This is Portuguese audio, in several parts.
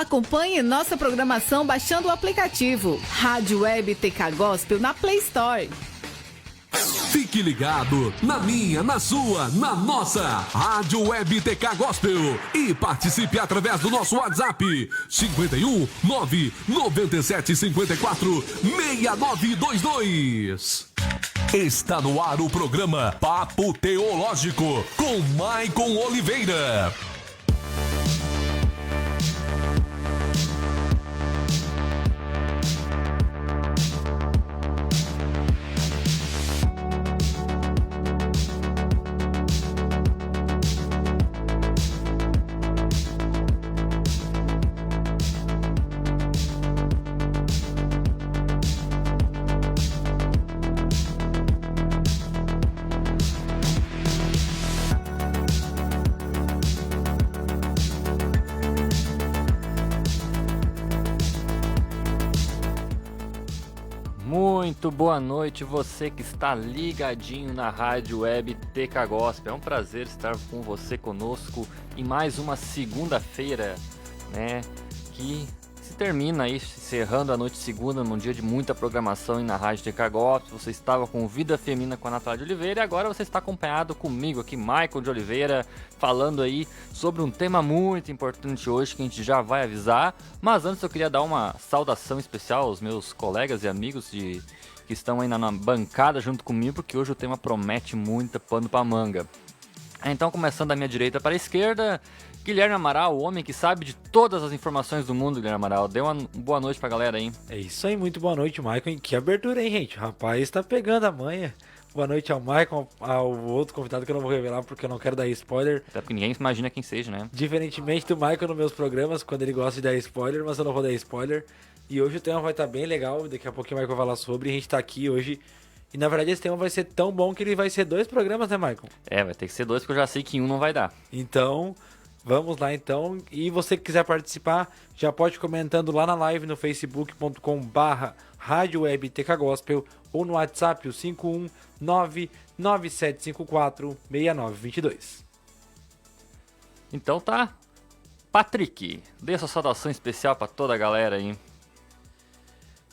Acompanhe nossa programação baixando o aplicativo Rádio Web TK Gospel na Play Store. Fique ligado na minha, na sua, na nossa Rádio Web TK Gospel e participe através do nosso WhatsApp 51 997 54 6922. Está no ar o programa Papo Teológico com Maicon Oliveira. Muito boa noite, você que está ligadinho na Rádio Web TK Gospel. É um prazer estar com você conosco em mais uma segunda-feira, né? Que se termina aí, encerrando a noite de segunda, num dia de muita programação aí na Rádio TK Gospel. Você estava com Vida Feminina com a Natália de Oliveira e agora você está acompanhado comigo aqui, Maicon de Oliveira, falando aí sobre um tema muito importante hoje que a gente já vai avisar. Mas antes eu queria dar uma saudação especial aos meus colegas e amigos que estão aí na bancada junto comigo, porque hoje o tema promete muita pano pra manga. Então, começando da minha direita para a esquerda, Guilherme Amaral, o homem que sabe de todas as informações do mundo, Guilherme Amaral. Dê uma boa noite pra galera aí. É isso aí, muito boa noite, Maicon. Que abertura, hein, gente? O rapaz tá pegando a manha. Boa noite ao Maicon, ao outro convidado que eu não vou revelar porque eu não quero dar spoiler. Até porque ninguém imagina quem seja, né? Diferentemente do Maicon nos meus programas, quando ele gosta de dar spoiler, mas eu não vou dar spoiler. E hoje o tema vai estar bem legal, daqui a pouquinho o Maicon vai falar sobre, a gente tá aqui hoje. E na verdade esse tema vai ser tão bom que ele vai ser 2 programas, né, Maicon? É, vai ter que ser 2 porque eu já sei que um não vai dar. Então, vamos lá então. E você que quiser participar, já pode ir comentando lá na live no facebook.com/Rádio Web TK Gospel ou no WhatsApp o 51997546922. Então tá. Patrick, dê sua saudação especial pra toda a galera aí.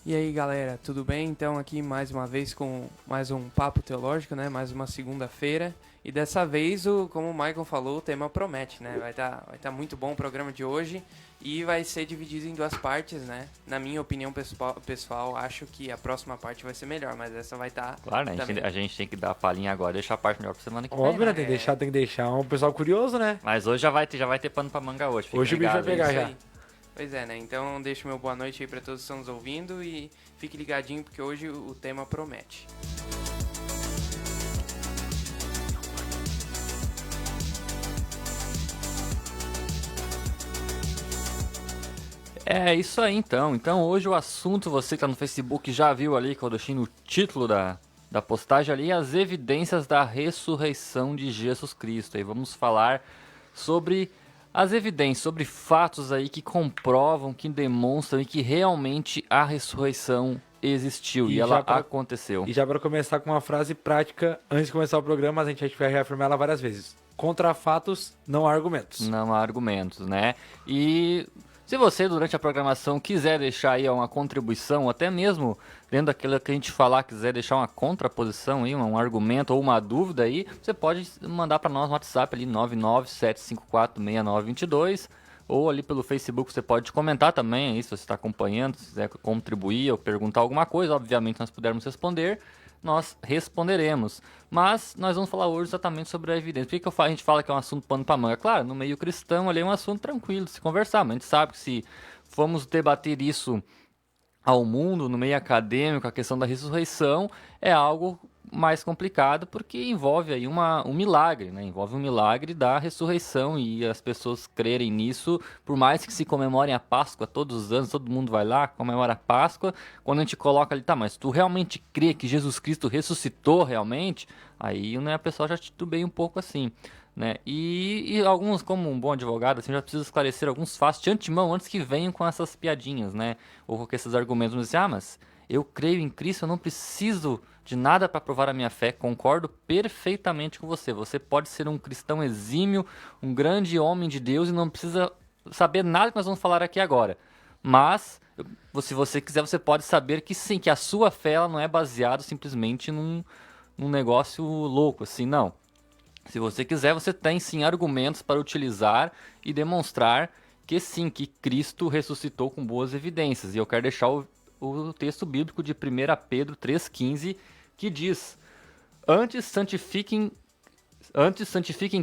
E aí galera, tudo bem? Então aqui mais uma vez com mais um Papo Teológico, né? Mais uma segunda-feira. E dessa vez, como o Maicon falou, o tema promete, né? Vai tá muito bom o programa de hoje e vai ser dividido em 2 partes, né? Na minha opinião pessoal, acho que a próxima parte vai ser melhor, mas essa vai estar... Claro, né? A gente tem que dar a palhinha agora, deixar a parte melhor pra semana que vem. Óbvio, né? Né? Tem que deixar um pessoal curioso, né? Mas hoje já vai ter pano pra manga hoje. Hoje o bicho vai pegar já. Pois é, né? Então deixo meu boa noite aí pra todos que estão nos ouvindo e fique ligadinho porque hoje o tema promete. É isso aí então. Então hoje o assunto, você que tá no Facebook já viu ali que eu deixei no título da postagem ali, as evidências da ressurreição de Jesus Cristo. Aí vamos falar sobre as evidências, sobre fatos aí que comprovam, que demonstram e que realmente a ressurreição existiu e ela aconteceu. E já para começar com uma frase prática, antes de começar o programa, a gente vai reafirmar ela várias vezes. Contra fatos, não há argumentos. Não há argumentos, né? E se você, durante a programação, quiser deixar aí uma contribuição, até mesmo dentro daquilo que a gente falar, quiser deixar uma contraposição aí, um argumento ou uma dúvida aí, você pode mandar para nós no WhatsApp ali, 997546922, ou ali pelo Facebook você pode comentar também aí, se você está acompanhando, se quiser contribuir ou perguntar alguma coisa, obviamente nós pudermos responder, nós responderemos. Mas nós vamos falar hoje exatamente sobre a evidência. Por que a gente fala que é um assunto pano pra manga? Claro, no meio cristão ali é um assunto tranquilo de se conversar, mas a gente sabe que se formos debater isso ao mundo, no meio acadêmico, a questão da ressurreição é algo mais complicado porque envolve aí um milagre, né? Envolve um milagre da ressurreição e as pessoas crerem nisso, por mais que se comemorem a Páscoa todos os anos, todo mundo vai lá, comemora a Páscoa, quando a gente coloca ali, tá, mas tu realmente crê que Jesus Cristo ressuscitou realmente? Aí, né, a pessoa já titubeia um pouco assim, né? E alguns, como um bom advogado, assim, já precisa esclarecer alguns fatos de antemão, antes que venham com essas piadinhas, né? Ou com esses argumentos, dizer, mas eu creio em Cristo, eu não preciso de nada para provar a minha fé. Concordo perfeitamente com você. Você pode ser um cristão exímio, um grande homem de Deus e não precisa saber nada que nós vamos falar aqui agora. Mas, se você quiser, você pode saber que sim, que a sua fé ela não é baseada simplesmente num negócio louco, assim, não. Se você quiser, você tem sim argumentos para utilizar e demonstrar que sim, que Cristo ressuscitou com boas evidências. E eu quero deixar o texto bíblico de 1 Pedro 3,15, que diz: Antes santifiquem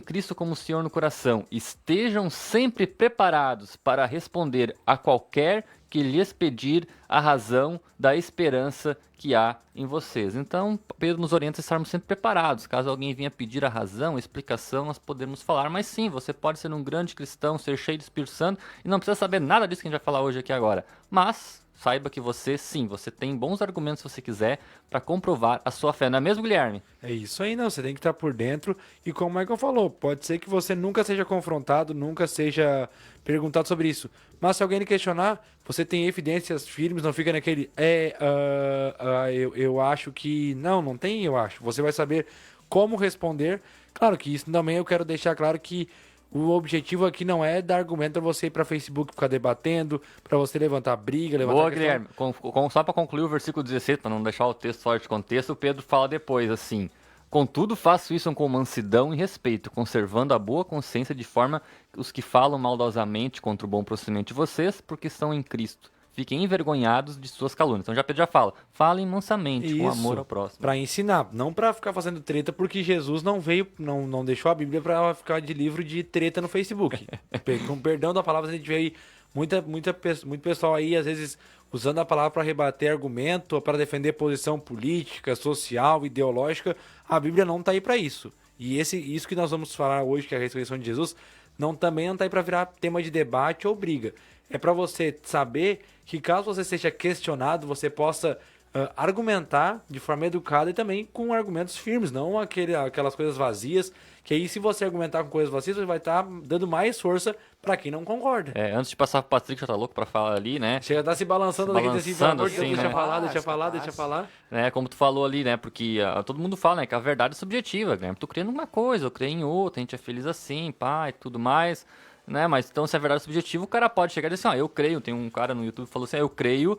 Cristo como Senhor no coração. Estejam sempre preparados para responder a qualquer que lhes pedir a razão da esperança que há em vocês. Então, Pedro nos orienta a estarmos sempre preparados. Caso alguém venha pedir a razão, a explicação, nós podemos falar. Mas sim, você pode ser um grande cristão, ser cheio do Espírito Santo e não precisa saber nada disso que a gente vai falar hoje aqui agora. Mas saiba que você tem bons argumentos se você quiser para comprovar a sua fé. Não é mesmo, Guilherme? É isso aí, não. Você tem que estar por dentro. E como o Michael falou, pode ser que você nunca seja confrontado, nunca seja perguntado sobre isso. Mas se alguém lhe questionar, você tem evidências firmes, não fica naquele... eu acho que... Não tem eu acho. Você vai saber como responder. Claro que isso também eu quero deixar claro que o objetivo aqui não é dar argumento para você ir para Facebook ficar debatendo, para você levantar briga, levantar Boa, Guilherme. Só para concluir o versículo 16, para não deixar o texto fora de contexto, o Pedro fala depois assim: Contudo, faço isso com mansidão e respeito, conservando a boa consciência de forma que os que falam maldosamente contra o bom procedimento de vocês, porque estão em Cristo. Fiquem envergonhados de suas calúnias. Então Pedro já fala, falem mansamente, isso, com amor ao próximo. Para ensinar, não para ficar fazendo treta, porque Jesus não veio, não deixou a Bíblia para ficar de livro de treta no Facebook. Com perdão da palavra, a gente vê aí muito pessoal aí, às vezes, usando a palavra para rebater argumento, para defender posição política, social, ideológica. A Bíblia não está aí para isso. E isso que nós vamos falar hoje, que é a ressurreição de Jesus, também não está aí para virar tema de debate ou briga. É para você saber que caso você seja questionado, você possa argumentar de forma educada e também com argumentos firmes, não aquelas coisas vazias, que aí se você argumentar com coisas vazias, você vai estar dando mais força para quem não concorda. Antes de passar pro Patrick, já tá louco para falar ali, né? Chega a estar se balançando daqui, assim, pelo amor de Deus, deixa eu falar. Como tu falou ali, né? Porque todo mundo fala, né? Que a verdade é subjetiva, né? Tu crê numa coisa, eu creio em outra, a gente é feliz assim, pá, e tudo mais, né? Mas então, se é verdade subjetiva, o cara pode chegar e dizer assim, eu creio. Tem um cara no YouTube que falou assim, eu creio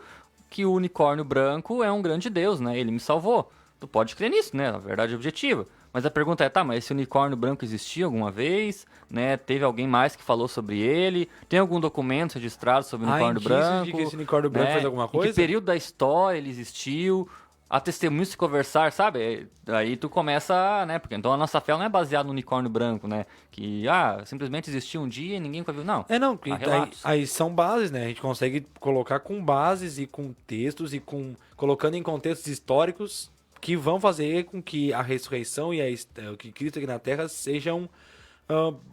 que o unicórnio branco é um grande deus, né? Ele me salvou. Tu pode crer nisso, né? A verdade é objetiva. Mas a pergunta é, mas esse unicórnio branco existiu alguma vez? Né? Teve alguém mais que falou sobre ele? Tem algum documento registrado sobre o unicórnio branco? De que esse unicórnio branco fez alguma coisa? Em que período da história ele existiu? A testemunhos se conversar, sabe? Aí tu começa, né? Porque então a nossa fé não é baseada no unicórnio branco, né? Que, simplesmente existiu um dia e ninguém nunca viu. Não. Aí são bases, né? A gente consegue colocar com bases e com textos e colocando em contextos históricos que vão fazer com que a ressurreição e que Cristo aqui na Terra sejam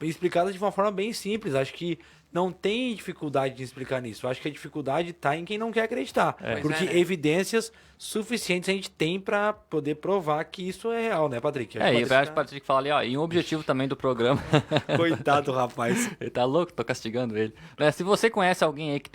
explicadas de uma forma bem simples. Acho que não tem dificuldade de explicar nisso. Acho que a dificuldade está em quem não quer acreditar. Porque evidências suficientes a gente tem para poder provar que isso é real, né, Patrick? E eu acho que o Patrick fala ali, e um objetivo também do programa... Coitado do rapaz. Ele tá louco, tô castigando ele. Se você conhece alguém aí que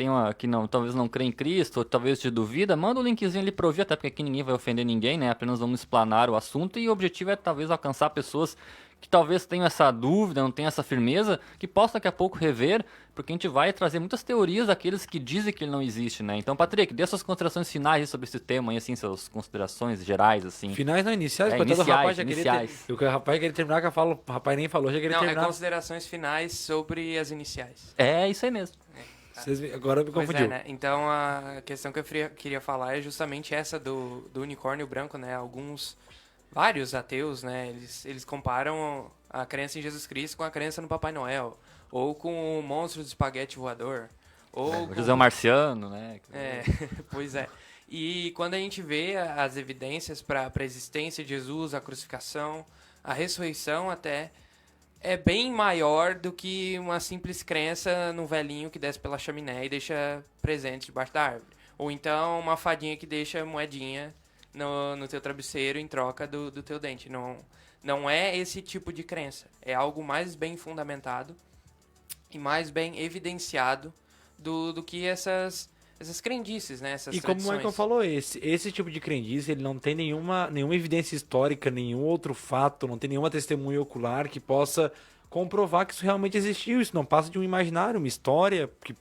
talvez não crê em Cristo, ou talvez te duvida, manda um linkzinho ali para ouvir, até porque aqui ninguém vai ofender ninguém, né? Apenas vamos explanar o assunto e o objetivo é talvez alcançar pessoas que talvez tenham essa dúvida, não tenham essa firmeza, que possam daqui a pouco rever, porque a gente vai trazer muitas teorias daqueles que dizem que ele não existe, né? Então, Patrick, dê suas considerações finais sobre esse tema e, assim, suas considerações gerais, assim. Finais não, iniciais, iniciais. O rapaz queria terminar, que eu falo, o rapaz nem falou, já queria terminar. Não, considerações finais sobre as iniciais. É, isso aí mesmo. Agora me confundiu. Né? Então, a questão que eu queria falar é justamente essa do unicórnio branco, né? Vários ateus, né, eles comparam a crença em Jesus Cristo com a crença no Papai Noel, ou com o monstro do espaguete voador, ou o José Marciano, né? Pois é. E quando a gente vê as evidências para a existência de Jesus, a crucificação, a ressurreição até, é bem maior do que uma simples crença no velhinho que desce pela chaminé e deixa presente debaixo da árvore. Ou então uma fadinha que deixa moedinha no teu travesseiro em troca do teu dente. Não é esse tipo de crença. É algo mais bem fundamentado e mais bem evidenciado do que essas crendices, né? Essas e tradições. Como o Michael falou, esse tipo de crendice, ele não tem nenhuma evidência histórica, nenhum outro fato, não tem nenhuma testemunha ocular que possa comprovar que isso realmente existiu. Isso não passa de um imaginário, uma história que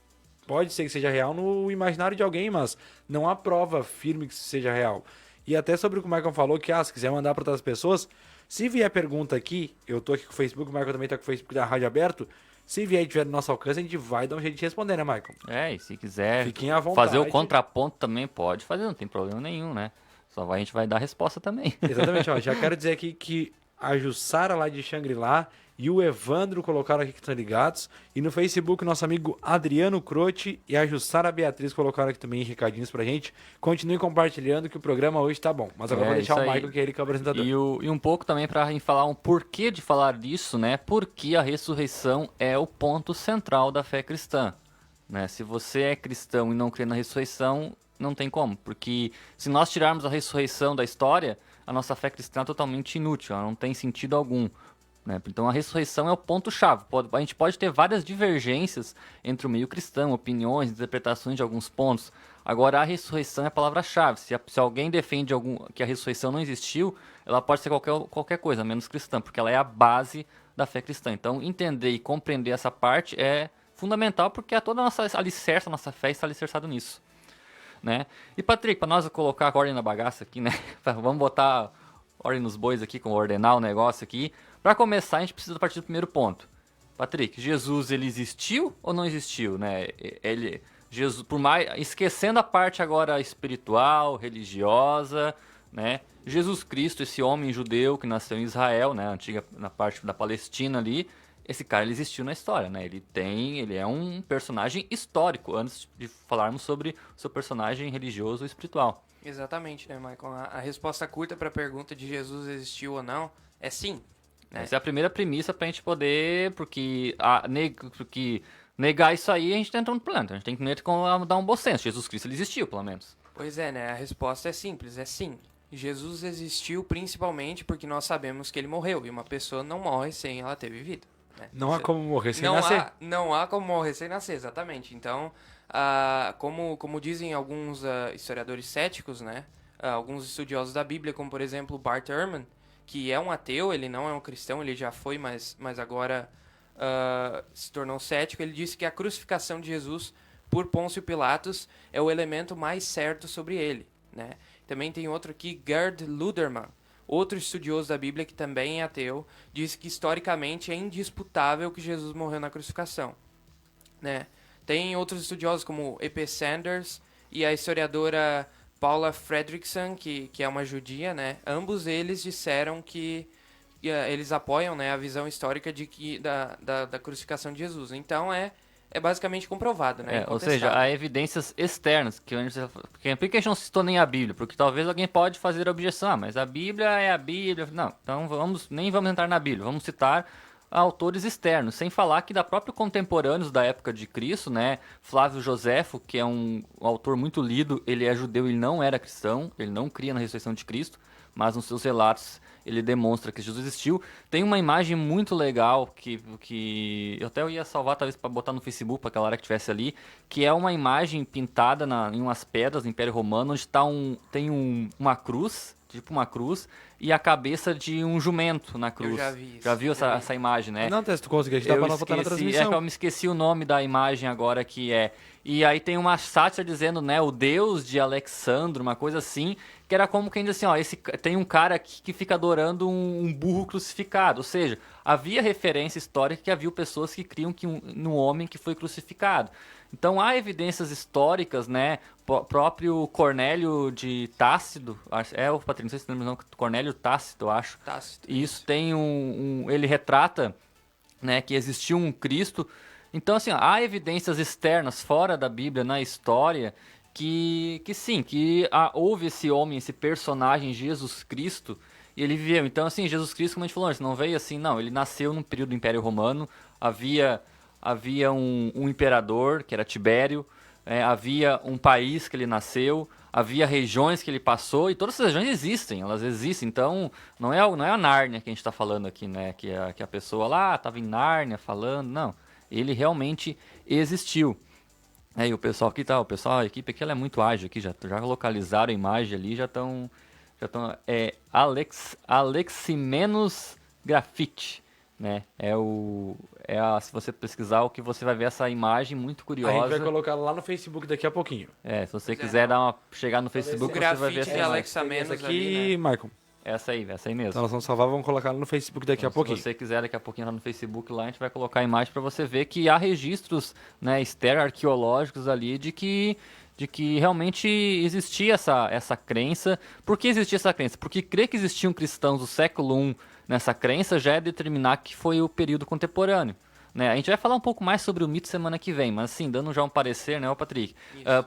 pode ser que seja real no imaginário de alguém, mas não há prova firme que isso seja real. E até sobre o que o Michael falou, que se quiser mandar para outras pessoas, se vier pergunta aqui, eu tô aqui com o Facebook, o Michael também tá com o Facebook da Rádio Aberto, se vier e tiver no nosso alcance, a gente vai dar um jeito de responder, né, Michael? E se quiser Fiquem à vontade. fazer o contraponto também pode fazer, não tem problema nenhum, né? A gente vai dar a resposta também. Exatamente, ó, já quero dizer aqui que a Jussara lá de Xangri-Lá e o Evandro colocaram aqui que estão ligados. E no Facebook, nosso amigo Adriano Croce e a Jussara Beatriz colocaram aqui também recadinhos pra gente. Continue compartilhando que o programa hoje tá bom. Mas agora vou deixar o Michael, que é ele que é o apresentador. E um pouco também pra gente falar um porquê de falar disso, né? Porque a ressurreição é o ponto central da fé cristã. Né? Se você é cristão e não crê na ressurreição, não tem como. Porque se nós tirarmos a ressurreição da história, a nossa fé cristã é totalmente inútil, ela não tem sentido algum. Né? Então a ressurreição é o ponto-chave. A gente pode ter várias divergências entre o meio cristão, opiniões, interpretações de alguns pontos. Agora a ressurreição é a palavra-chave. Se alguém defende que a ressurreição não existiu, ela pode ser qualquer coisa, menos cristã, porque ela é a base da fé cristã. Então entender e compreender essa parte é fundamental, porque toda a nossa alicerce, a nossa fé está alicerçada nisso. Né? E Patrick, para nós colocar a ordem na bagaça aqui, né? Vamos botar ordem nos bois aqui, como ordenar o negócio aqui. Para começar, a gente precisa partir do primeiro ponto. Patrick, Jesus, ele existiu ou não existiu, né? Jesus, esquecendo a parte agora espiritual, religiosa, né? Jesus Cristo, esse homem judeu que nasceu em Israel, né? Na parte da Palestina ali, esse cara ele existiu na história, né? Ele é um personagem histórico, antes de falarmos sobre o seu personagem religioso ou espiritual. Exatamente, né, Michael? A resposta curta para a pergunta de Jesus existiu ou não é sim. Né? Essa é a primeira premissa pra gente poder, porque negar isso aí, a gente tá entrando no plano. A gente tem que dar um bom senso. Jesus Cristo ele existiu, pelo menos. Pois é, né? A resposta é simples, é sim. Jesus existiu principalmente porque nós sabemos que ele morreu. E uma pessoa não morre sem ela ter vivido. Né? Não há como morrer sem nascer. Não há como morrer sem nascer, exatamente. Então, como dizem alguns historiadores céticos, né? Alguns estudiosos da Bíblia, como por exemplo Bart Ehrman, que é um ateu, ele não é um cristão, ele já foi, mas agora se tornou cético. Ele disse que a crucificação de Jesus por Pôncio Pilatos é o elemento mais certo sobre ele. Né? Também tem outro aqui, Gerd Ludermann, outro estudioso da Bíblia que também é ateu, diz que historicamente é indisputável que Jesus morreu na crucificação. Né? Tem outros estudiosos como E.P. Sanders e a historiadora Paula Fredrickson, que é uma judia, né? Ambos eles disseram que eles apoiam, né, a visão histórica da crucificação de Jesus. Então é basicamente comprovado, né? Ou seja, há evidências externas, por que a gente não citou nem a Bíblia? Porque talvez alguém pode fazer a objeção, mas a Bíblia é a Bíblia. Não, então nem vamos entrar na Bíblia, vamos citar autores externos, sem falar que da própria contemporâneos da época de Cristo, né, Flávio Joséfo, que é um autor muito lido, ele é judeu, ele não era cristão, ele não cria na ressurreição de Cristo, mas nos seus relatos ele demonstra que Jesus existiu. Tem uma imagem muito legal que eu até ia salvar talvez para botar no Facebook para aquela hora que estivesse ali, que é uma imagem pintada em umas pedras do Império Romano, onde tem uma cruz, tipo uma cruz, e a cabeça de um jumento na cruz. Eu já vi isso. Já viu essa imagem, né? Não, tu conseguiu, a gente dá pra nós botar na transmissão. É que eu me esqueci o nome da imagem agora, que é... E aí tem uma sátira dizendo, né, o deus de Alexandre, uma coisa assim, que era como quem diz assim, ó, tem um cara aqui que fica adorando um burro crucificado. Ou seja, havia referência histórica que havia pessoas que criam no homem que foi crucificado. Então há evidências históricas, né? Próprio Cornélio de Tácito, o Patrício, não sei se lembra o nome, Cornélio Tácito, eu acho. Tácito. Isso tem ele retrata, né, que existiu um Cristo. Então, assim, há evidências externas fora da Bíblia, na história, que sim, que houve esse homem, esse personagem, Jesus Cristo, e ele viveu. Então, assim, Jesus Cristo, como a gente falou antes, não veio assim, não. Ele nasceu num período do Império Romano, havia um imperador, que era Tibério, havia um país que ele nasceu, havia regiões que ele passou, e todas essas regiões existem, elas existem. Então, não é a Nárnia que a gente está falando aqui, né? Que a pessoa lá estava em Nárnia falando, não. Ele realmente existiu. E o pessoal aqui a equipe aqui ela é muito ágil aqui, já localizaram a imagem ali, já estão Aleximenos Grafite. né? Se você pesquisar, o que você vai ver essa imagem muito A curiosa. gente vai colocar lá no Facebook daqui a pouquinho. Se você quiser chegar no Facebook, O você vai ver grafite essa de imagem. Alexa Menos Essa ali, aqui, né? Maicon. Essa aí mesmo. Então nós vamos salvar, vamos colocar lá no Facebook daqui a pouquinho. Se você quiser, daqui a pouquinho lá no Facebook, lá a gente vai colocar a imagem para você ver que há registros, né, arqueológicos ali de que realmente existia essa crença. Por que existia essa crença? Porque crer que existiam cristãos do século I nessa crença já é determinar que foi o período contemporâneo. Né? A gente vai falar um pouco mais sobre o mito semana que vem, mas assim, dando já um parecer, né, Patrick?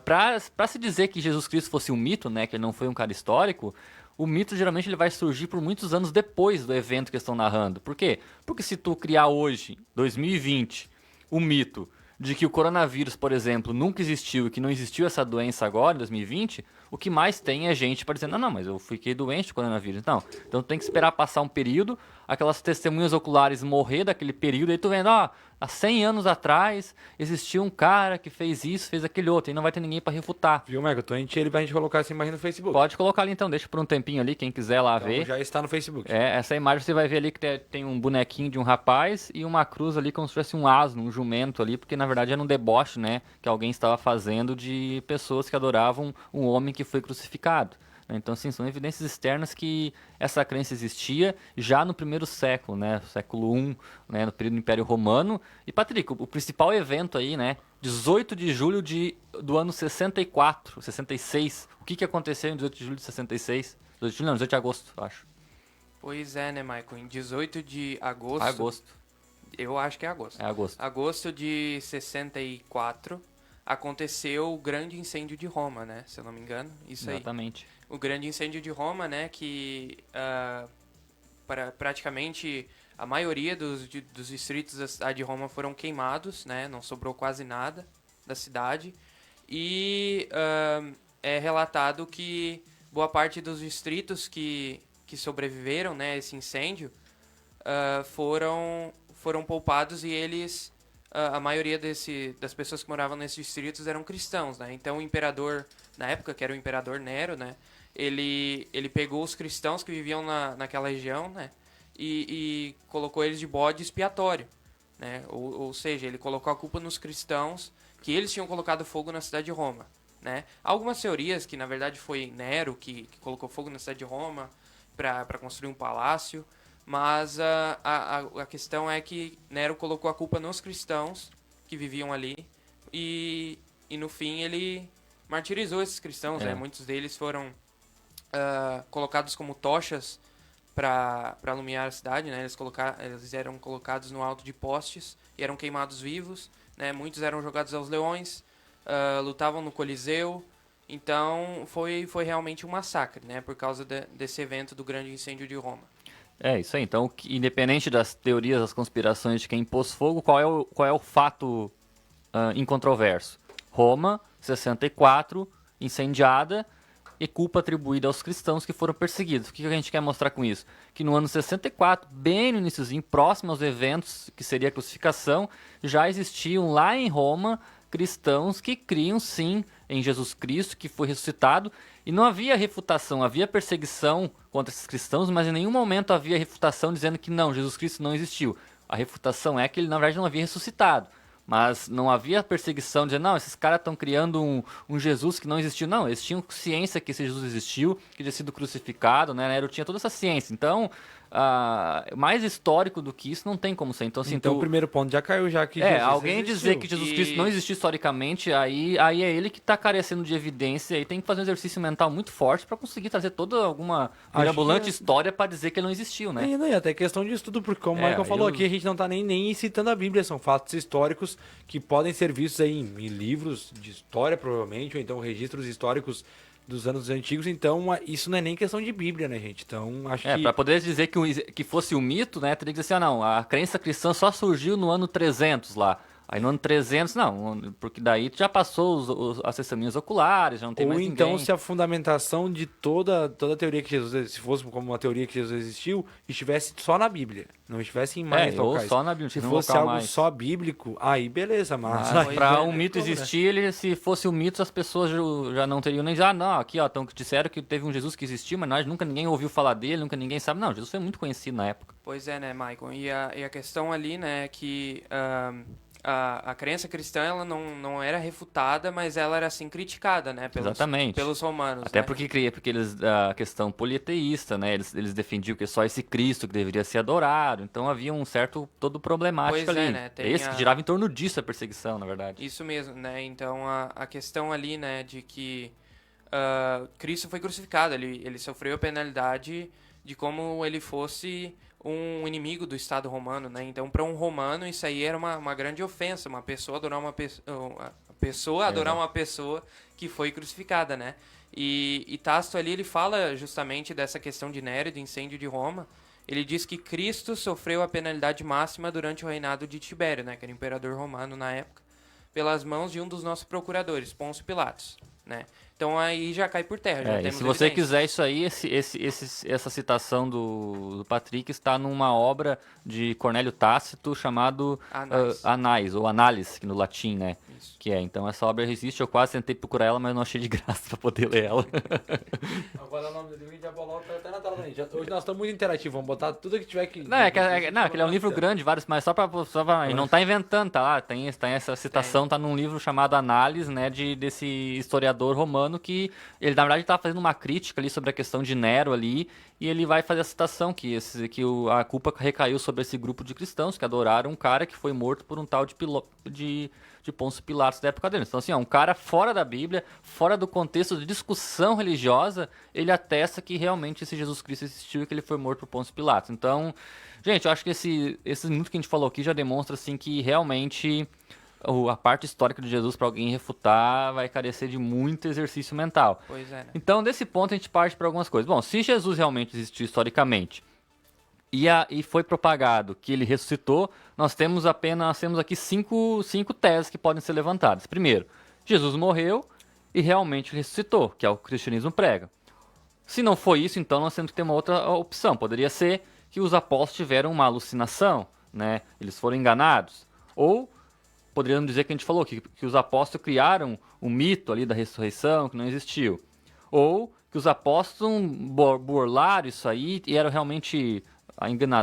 Para se dizer que Jesus Cristo fosse um mito, né, que ele não foi um cara histórico, o mito geralmente ele vai surgir por muitos anos depois do evento que eles estão narrando. Por quê? Porque se tu criar hoje, 2020, o mito de que o coronavírus, por exemplo, nunca existiu e que não existiu essa doença agora, em 2020, o que mais tem é gente para dizer, não, mas eu fiquei doente de coronavírus. Não, então tem que esperar passar um período, aquelas testemunhas oculares morrer daquele período, aí tu vendo, há 100 anos atrás existia um cara que fez isso, fez aquele outro, e não vai ter ninguém para refutar. Viu, Michael? Tô enchendo ele pra gente colocar essa imagem no Facebook. Pode colocar ali então, deixa por um tempinho ali, quem quiser lá Então, ver. já está no Facebook. Essa imagem você vai ver ali que tem um bonequinho de um rapaz e uma cruz ali como se fosse um asno, um jumento ali, porque na verdade era um deboche, né, que alguém estava fazendo de pessoas que adoravam um homem que foi crucificado. Então, assim, são evidências externas que essa crença existia já no primeiro século, né, século I, né, no período do Império Romano. E, Patrick, o principal evento aí, né, 18 de julho do ano 64, 66. O que aconteceu em 18 de julho de 66? 18 de agosto, eu acho. Pois é, né, Michael? Em 18 de agosto... Agosto. Eu acho que é agosto. É agosto. Agosto de 64, aconteceu o grande incêndio de Roma, né? Se eu não me engano. Isso aí. Exatamente. O grande incêndio de Roma, né? Que praticamente a maioria dos distritos da cidade de Roma foram queimados, né? Não sobrou quase nada da cidade. E é relatado que boa parte dos distritos que sobreviveram, né? Esse incêndio foram poupados e eles... a maioria das pessoas que moravam nesses distritos eram cristãos, né? Então o imperador, na época, que era o imperador Nero, né? Ele pegou os cristãos que viviam naquela região, né? E colocou eles de bode expiatório, né? Ou seja, ele colocou a culpa nos cristãos que eles tinham colocado fogo na cidade de Roma, né? Há algumas teorias que, na verdade, foi Nero que colocou fogo na cidade de Roma para construir um palácio. Mas a questão é que Nero colocou a culpa nos cristãos que viviam ali e no fim ele martirizou esses cristãos, né? Muitos deles foram colocados como tochas para alumiar a cidade, né? Eles eram colocados no alto de postes e eram queimados vivos, né? Muitos eram jogados aos leões, lutavam no Coliseu. Então foi realmente um massacre, né? Por causa desse evento do grande incêndio de Roma. É isso aí. Então, independente das teorias, das conspirações de quem pôs fogo, qual é o fato incontroverso? Roma, 64, incendiada e culpa atribuída aos cristãos que foram perseguidos. O que a gente quer mostrar com isso? Que no ano 64, bem no iniciozinho, próximo aos eventos que seria a crucificação, já existiam lá em Roma cristãos que criam sim em Jesus Cristo, que foi ressuscitado, e não havia refutação, havia perseguição contra esses cristãos, mas em nenhum momento havia refutação dizendo que não, Jesus Cristo não existiu. A refutação é que ele na verdade não havia ressuscitado, mas não havia perseguição dizendo, não, esses caras estão criando um Jesus que não existiu. Não, eles tinham ciência que esse Jesus existiu, que tinha sido crucificado, né? Nero tinha toda essa ciência. Então, mais histórico do que isso não tem como ser. Então, assim, então o primeiro ponto já caiu, já que Jesus alguém existiu. dizer que Jesus Cristo não existiu historicamente, aí é ele que está carecendo de evidência e tem que fazer um exercício mental muito forte para conseguir trazer toda alguma mirabolante história para dizer que ele não existiu, né? E até questão de estudo, porque como o Michael falou aqui, a gente não está nem citando a Bíblia, são fatos históricos que podem ser vistos aí em livros de história, provavelmente, ou então registros históricos dos anos antigos, então isso não é nem questão de Bíblia, né, gente? Então, acho que... para poder dizer que fosse um mito, né, teria que dizer assim, não, a crença cristã só surgiu no ano 300 lá. Aí no ano 300, não, porque daí já passou as testemunhas oculares, já não tem Ou mais então, ninguém. se a fundamentação de toda a teoria que Jesus, se fosse como uma teoria que Jesus existiu, estivesse só na Bíblia, não estivesse em mais ou locais. só na Bíblia, Se num fosse local algo mais. só bíblico, aí beleza, mas... Mas aí pra já um é mito como, né? existir, se fosse um mito, as pessoas já não teriam nem já, não, aqui ó, então disseram que teve um Jesus que existiu, mas nós nunca ninguém ouviu falar dele, nunca ninguém sabe. Não, Jesus foi muito conhecido na época. Pois é, né, Michael? E a questão ali, né, é que a crença cristã, ela não era refutada, mas ela era, assim, criticada, né, Exatamente. pelos romanos, Até né? porque eles, a questão politeísta, né, eles defendiam que só esse Cristo que deveria ser adorado, então havia um certo todo problemático Pois é, ali. né, tem Esse que girava em torno disso a perseguição, na verdade. Isso mesmo, né? Então a questão ali, né, de que Cristo foi crucificado, ele sofreu a penalidade de como ele fosse um inimigo do Estado romano, né? Então, para um romano, isso aí era uma grande ofensa, uma pessoa adorar uma pessoa que foi crucificada, né? E Tácito ali, ele fala justamente dessa questão de Nero, do incêndio de Roma. Ele diz que Cristo sofreu a penalidade máxima durante o reinado de Tibério, né? Que era imperador romano na época, pelas mãos de um dos nossos procuradores, Pôncio Pilatos, né? Então aí já cai por terra, já E temos se você evidências. quiser isso aí, essa citação do Patrick está numa obra de Cornélio Tácito chamado Anais. Anais, ou Análise, no latim, né? Isso. Que é, então essa obra existe, eu quase tentei procurar ela, mas não achei de graça para poder ler ela. Agora o nome do livro já coloca até na tela da gente. Hoje nós estamos muito interativos, vamos botar tudo que tiver aqui. Não, aquele é um livro grande, vários, mas só pra e não tá inventando, tá lá, tem essa citação, tá num livro chamado Análise, né, desse historiador romano que ele, na verdade, tá fazendo uma crítica ali sobre a questão de Nero ali, e ele vai fazer a citação que a culpa recaiu sobre esse grupo de cristãos que adoraram um cara que foi morto por um tal de Pôncio Pilatos da época dele. Então, assim, um cara fora da Bíblia, fora do contexto de discussão religiosa, ele atesta que realmente esse Jesus Cristo existiu e que ele foi morto por Pôncio Pilatos. Então, gente, eu acho que esse minuto que a gente falou aqui já demonstra, assim, que realmente a parte histórica de Jesus, para alguém refutar, vai carecer de muito exercício mental. Pois é, né? Então, desse ponto, a gente parte para algumas coisas. Bom, se Jesus realmente existiu historicamente e foi propagado que ele ressuscitou, nós temos aqui cinco teses que podem ser levantadas. Primeiro, Jesus morreu e realmente ressuscitou, que é o que o cristianismo prega. Se não foi isso, então nós temos que ter uma outra opção. Poderia ser que os apóstolos tiveram uma alucinação, né? Eles foram enganados. Ou poderíamos dizer que a gente falou que os apóstolos criaram um mito ali da ressurreição que não existiu. Ou que os apóstolos burlaram isso aí e eram realmente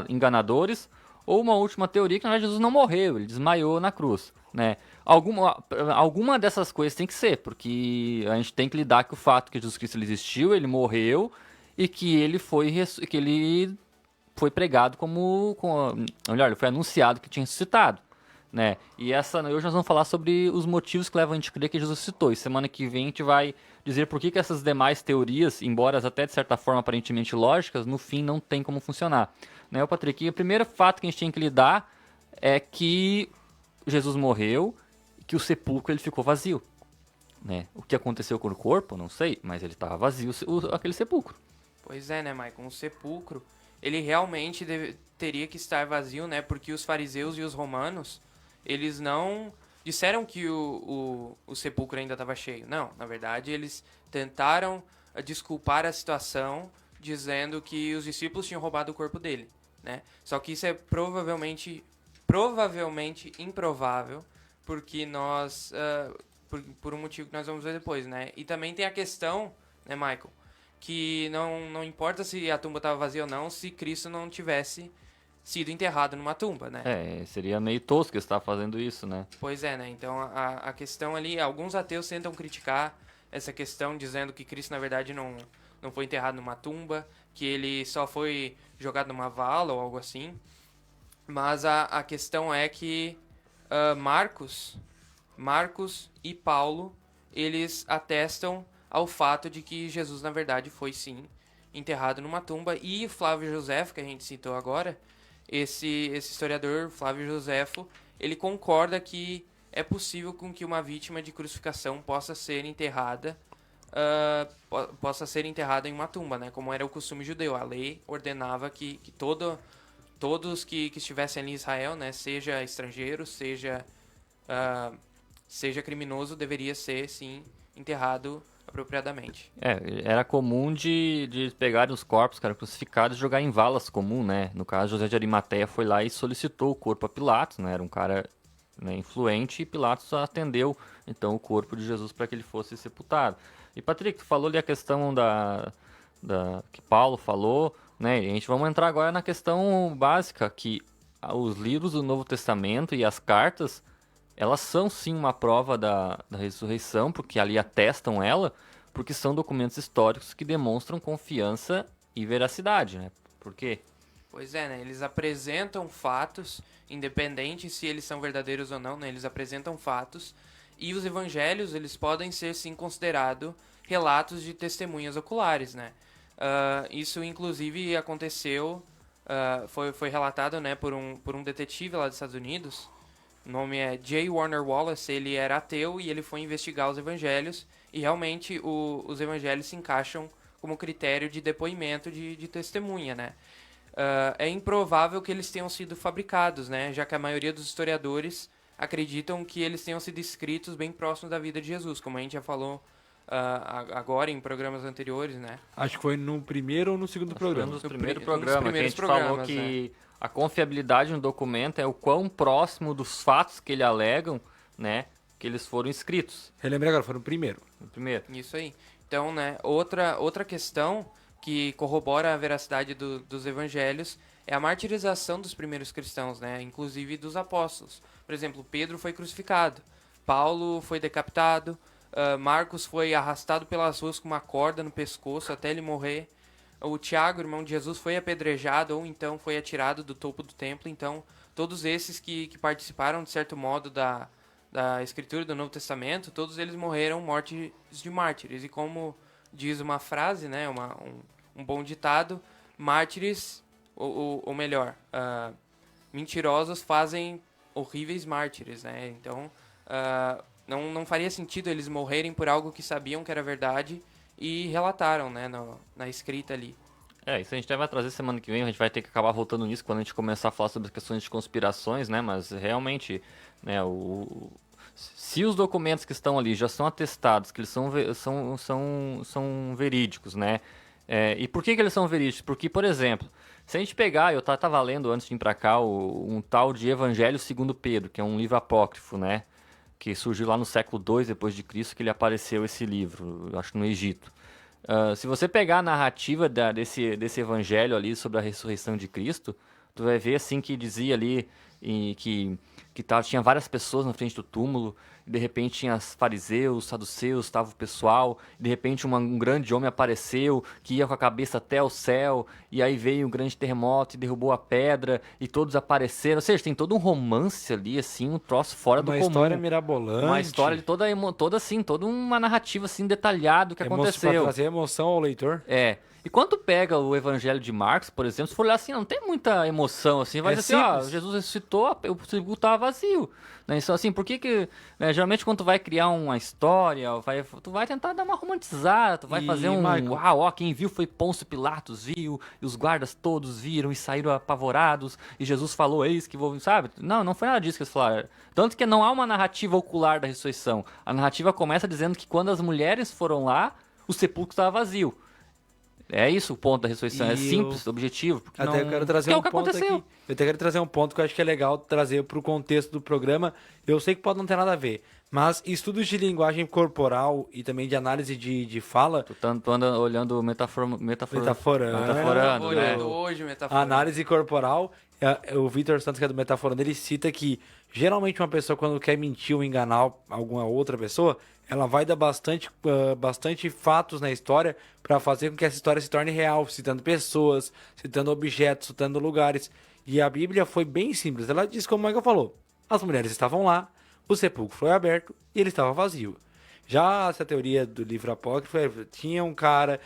enganadores. Ou uma última teoria que na verdade Jesus não morreu, ele desmaiou na cruz, né? Alguma dessas coisas tem que ser, porque a gente tem que lidar com o fato que Jesus Cristo ele existiu, ele morreu e que ele foi pregado ele foi anunciado que tinha ressuscitado, né? E hoje nós vamos falar sobre os motivos que levam a gente a crer que Jesus ressuscitou. E semana que vem a gente vai dizer por que essas demais teorias, embora até de certa forma aparentemente lógicas, no fim não tem como funcionar. Né, Patrick? O primeiro fato que a gente tem que lidar é que Jesus morreu e que o sepulcro ele ficou vazio. Né? O que aconteceu com o corpo, não sei, mas ele estava vazio, aquele sepulcro. Pois é, né, Michael? Um sepulcro, ele realmente teria que estar vazio, né? Porque os fariseus e os romanos, eles não disseram que o sepulcro ainda estava cheio. Não, na verdade, eles tentaram desculpar a situação dizendo que os discípulos tinham roubado o corpo dele, né? Só que isso é provavelmente improvável, porque nós por um motivo que nós vamos ver depois, né? E também tem a questão, né, Michael, que não importa se a tumba estava vazia ou não, se Cristo não tivesse sido enterrado numa tumba, né? Seria meio tosco estar fazendo isso, né? Pois é, né? Então a questão ali, alguns ateus tentam criticar essa questão, dizendo que Cristo na verdade não foi enterrado numa tumba, que ele só foi jogado numa vala ou algo assim. Mas a questão é que Marcos e Paulo, eles atestam ao fato de que Jesus, na verdade, foi sim enterrado numa tumba. E Flávio Josefo, que a gente citou agora, esse historiador, Flávio Josefo, ele concorda que é possível com que uma vítima de crucificação possa ser enterrada em uma tumba, né? Como era o costume judeu. A lei ordenava que todos que estivessem ali em Israel, né, seja estrangeiros, seja seja criminoso, deveria ser, sim, enterrado apropriadamente. Era comum de pegarem os corpos, cara, crucificados e jogar em valas comum, né? No caso, José de Arimateia foi lá e solicitou o corpo a Pilatos, né? Era um cara, né, influente, e Pilatos atendeu, então, o corpo de Jesus para que ele fosse sepultado. E, Patrick, tu falou ali a questão que Paulo falou, né? E a gente vamos entrar agora na questão básica, que os livros do Novo Testamento e as cartas, elas são sim uma prova da ressurreição, porque ali atestam ela, porque são documentos históricos que demonstram confiança e veracidade, né? Por quê? Pois é, né? Eles apresentam fatos, independente se eles são verdadeiros ou não, né? Eles apresentam fatos, e os evangelhos, eles podem ser sim considerados relatos de testemunhas oculares, né? Isso inclusive aconteceu, foi relatado, né, por um detetive lá dos Estados Unidos. O nome é J. Warner Wallace. Ele era ateu e ele foi investigar os evangelhos, e realmente os evangelhos se encaixam como critério de depoimento de testemunha, né? É improvável que eles tenham sido fabricados, né? Já que a maioria dos historiadores acreditam que eles tenham sido escritos bem próximos da vida de Jesus, como a gente já falou agora em programas anteriores, né? Acho que foi no primeiro ou no segundo programa. Foi um dos No primeiros pri- um dos programas, que a primeiros gente falou programas, que a confiabilidade no documento é o quão próximo dos fatos que ele alegam, né, que eles foram escritos. Relembrei agora, foi no primeiro. No primeiro. Isso aí. Então, né, outra questão que corrobora a veracidade dos evangelhos é a martirização dos primeiros cristãos, né, inclusive dos apóstolos. Por exemplo, Pedro foi crucificado, Paulo foi decapitado, Marcos foi arrastado pelas ruas com uma corda no pescoço até ele morrer. O Tiago, irmão de Jesus, foi apedrejado ou então foi atirado do topo do templo. Então, todos esses que participaram, de certo modo, da escritura do Novo Testamento, todos eles morreram mortes de mártires. E como diz uma frase, né, um bom ditado, mártires, ou melhor, mentirosos fazem horríveis mártires, né? Então, não faria sentido eles morrerem por algo que sabiam que era verdade e relataram, né, na escrita ali. Isso a gente até vai trazer semana que vem, a gente vai ter que acabar voltando nisso quando a gente começar a falar sobre as questões de conspirações, né, mas realmente, né, se os documentos que estão ali já são atestados, que eles são verídicos, né, e por que eles são verídicos? Porque, por exemplo, se a gente pegar, eu tava lendo antes de vir pra cá, um tal de Evangelho segundo Pedro, que é um livro apócrifo, né, que surgiu lá no século II depois de Cristo, que ele apareceu esse livro, eu acho que no Egito. Se você pegar a narrativa desse evangelho ali sobre a ressurreição de Cristo, tu vai ver assim que dizia ali que tinha várias pessoas na frente do túmulo, e de repente tinha fariseus, saduceus, estava o pessoal, e de repente um grande homem apareceu, que ia com a cabeça até o céu, e aí veio um grande terremoto e derrubou a pedra, e todos apareceram. Ou seja, tem todo um romance ali, assim, um troço fora do comum. Uma história mirabolante. Uma história de toda assim, toda uma narrativa assim detalhada do que aconteceu. Para trazer emoção ao leitor. E quando tu pega o Evangelho de Marcos, por exemplo, se for olhar assim, não tem muita emoção, assim, vai dizer assim, Jesus ressuscitou, o sepulcro estava vazio. Né? Então, assim, por que né, geralmente quando tu vai criar uma história, tu vai tentar dar uma romantizada, tu vai fazer quem viu foi Pôncio Pilatos, viu, e os guardas todos viram e saíram apavorados, e Jesus falou, eis que vou, sabe? Não foi nada disso que eles falaram. Tanto que não há uma narrativa ocular da ressurreição. A narrativa começa dizendo que quando as mulheres foram lá, o sepulcro estava vazio. É isso o ponto da ressurreição, é simples, objetivo. Porque até eu quero trazer o que aconteceu. Aqui. Eu até quero trazer um ponto que eu acho que é legal trazer para o contexto do programa. Eu sei que pode não ter nada a ver, mas estudos de linguagem corporal e também de análise de fala... Tu anda olhando metaforando. Olhando hoje metaforando. Análise corporal, o Vitor Santos, que é do Metaforando, ele cita que geralmente uma pessoa quando quer mentir ou enganar alguma outra pessoa, ela vai dar bastante fatos na história para fazer com que essa história se torne real, citando pessoas, citando objetos, citando lugares. E a Bíblia foi bem simples. Ela diz como o Michael falou. As mulheres estavam lá, o sepulcro foi aberto e ele estava vazio. Já essa teoria do livro apócrifo, tinha um cara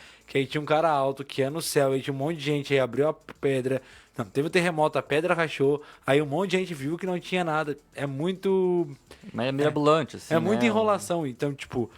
alto que ia no céu, e tinha um monte de gente, aí abriu a pedra, não, teve um terremoto, a pedra rachou, aí um monte de gente viu que não tinha nada. É muito... Mas é mirabolante, assim, muita enrolação. Então, tipo,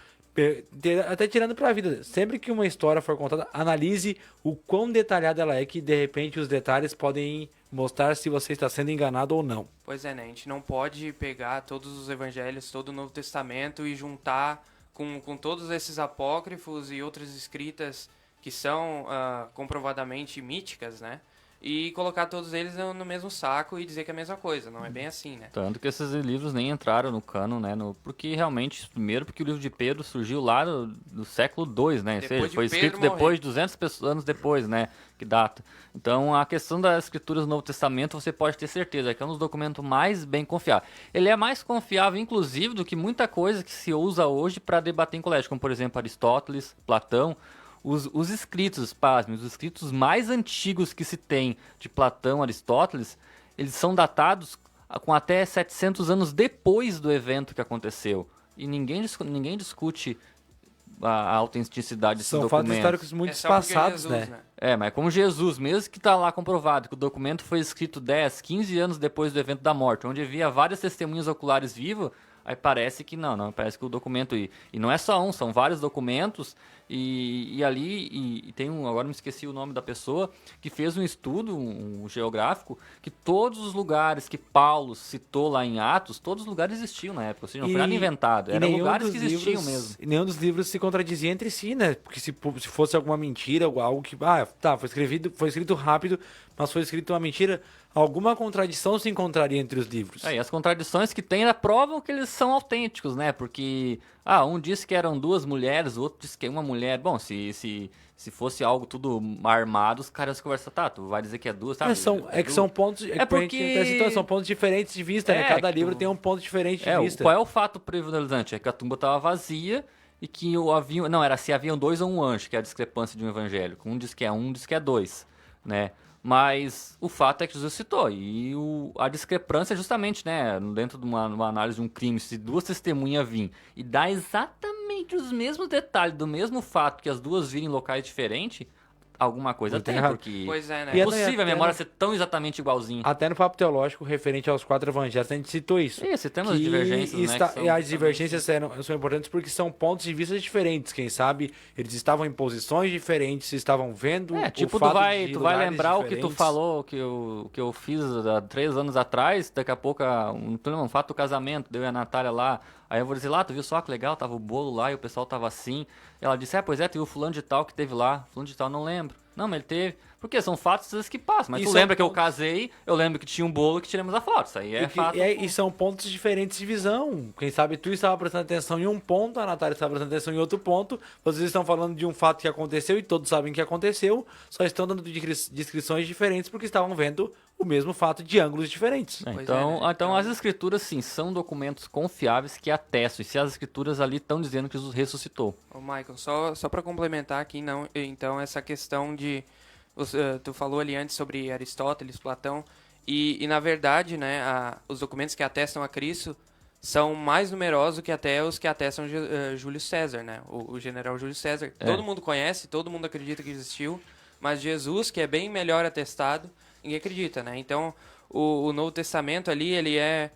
Até tirando pra vida, sempre que uma história for contada, analise o quão detalhada ela é, que de repente os detalhes podem mostrar se você está sendo enganado ou não. Pois é, né? A gente não pode pegar todos os evangelhos, todo o Novo Testamento e juntar com todos esses apócrifos e outras escritas que são comprovadamente míticas, né? E colocar todos eles no mesmo saco e dizer que é a mesma coisa. Não é bem assim, né? Tanto que esses livros nem entraram no cânon, né? Porque realmente, primeiro porque o livro de Pedro surgiu lá do século II, né? Ou Depois seja, de foi Pedro escrito depois, morrer. 200 anos depois, né? Que data. Então, a questão das escrituras do Novo Testamento, você pode ter certeza que é um dos documentos mais bem confiáveis. Ele é mais confiável, inclusive, do que muita coisa que se usa hoje para debater em colégio, como, por exemplo, Aristóteles, Platão. Os escritos, pasmem, os escritos mais antigos que se tem de Platão, Aristóteles, eles são datados com até 700 anos depois do evento que aconteceu. E ninguém discute a autenticidade desses São documentos. fatos históricos muito É só porque passados, Jesus, né? Mas como Jesus, mesmo que está lá comprovado que o documento foi escrito 10, 15 anos depois do evento da morte, onde havia várias testemunhas oculares vivas, aí parece que não, parece que o documento... E não é só um, são vários documentos, e ali tem agora me esqueci o nome da pessoa, que fez um estudo, um geográfico, que todos os lugares que Paulo citou lá em Atos, todos os lugares existiam na época, ou seja, não foi nada inventado, eram lugares que existiam mesmo. E nenhum dos livros se contradizia entre si, né? Porque se fosse alguma mentira ou algo que... foi escrito rápido, mas foi escrito uma mentira, alguma contradição se encontraria entre os livros. E as contradições que tem provam que eles são autênticos, né? Porque, um disse que eram duas mulheres, o outro disse que é uma mulher. Bom, se fosse algo tudo armado, os caras conversam, tu vai dizer que é duas, sabe? São pontos... são pontos diferentes de vista, né? Cada livro tem um ponto diferente de vista. Qual é o fato prevalente? É que a tumba estava vazia e que havia... Não, era se haviam dois ou um anjo, que é a discrepância de um evangélico. Um diz que é um, diz que é dois, né? Mas o fato é que Jesus citou, e a discrepância é justamente, né, dentro de uma análise de um crime, se duas testemunhas virem e dá exatamente os mesmos detalhes do mesmo fato que as duas virem em locais diferentes, alguma coisa tem, porque Pois é, né? é possível a memória ser tão exatamente igualzinha. Até no papo teológico, referente aos 4 evangelhos, a gente citou isso. Isso, temos as divergências, né? E as divergências são importantes porque são pontos de vista diferentes. Quem sabe eles estavam em posições diferentes, estavam vendo tipo, o fato tu vai lembrar diferentes. o que tu falou, que eu fiz há 3 anos atrás, daqui a pouco, um fato do casamento, deu a Natália lá, aí eu vou dizer lá, tu viu só que legal, tava o bolo lá e o pessoal tava assim. Ela disse, pois é, tu viu o fulano de tal que teve lá, fulano de tal, não lembro. Não, mas ele teve. Porque são fatos às vezes que passam. Mas tu lembra que eu casei, eu lembro que tinha um bolo que tiramos a foto. Isso aí é fato. E são pontos diferentes de visão. Quem sabe tu estava prestando atenção em um ponto, a Natália estava prestando atenção em outro ponto. Vocês estão falando de um fato que aconteceu e todos sabem que aconteceu. Só estão dando descrições diferentes porque estavam vendo o mesmo fato de ângulos diferentes. Então as escrituras, sim, são documentos confiáveis que atestam. E se as escrituras ali estão dizendo que Jesus ressuscitou. Ô, Michael, só para complementar aqui, então, essa questão de... tu falou ali antes sobre Aristóteles, Platão, e na verdade, né, os documentos que atestam a Cristo são mais numerosos que até os que atestam Júlio César, né, o general Júlio César. Todo mundo conhece, todo mundo acredita que existiu, mas Jesus, que é bem melhor atestado, ninguém acredita, né? Então, o Novo Testamento ali, ele é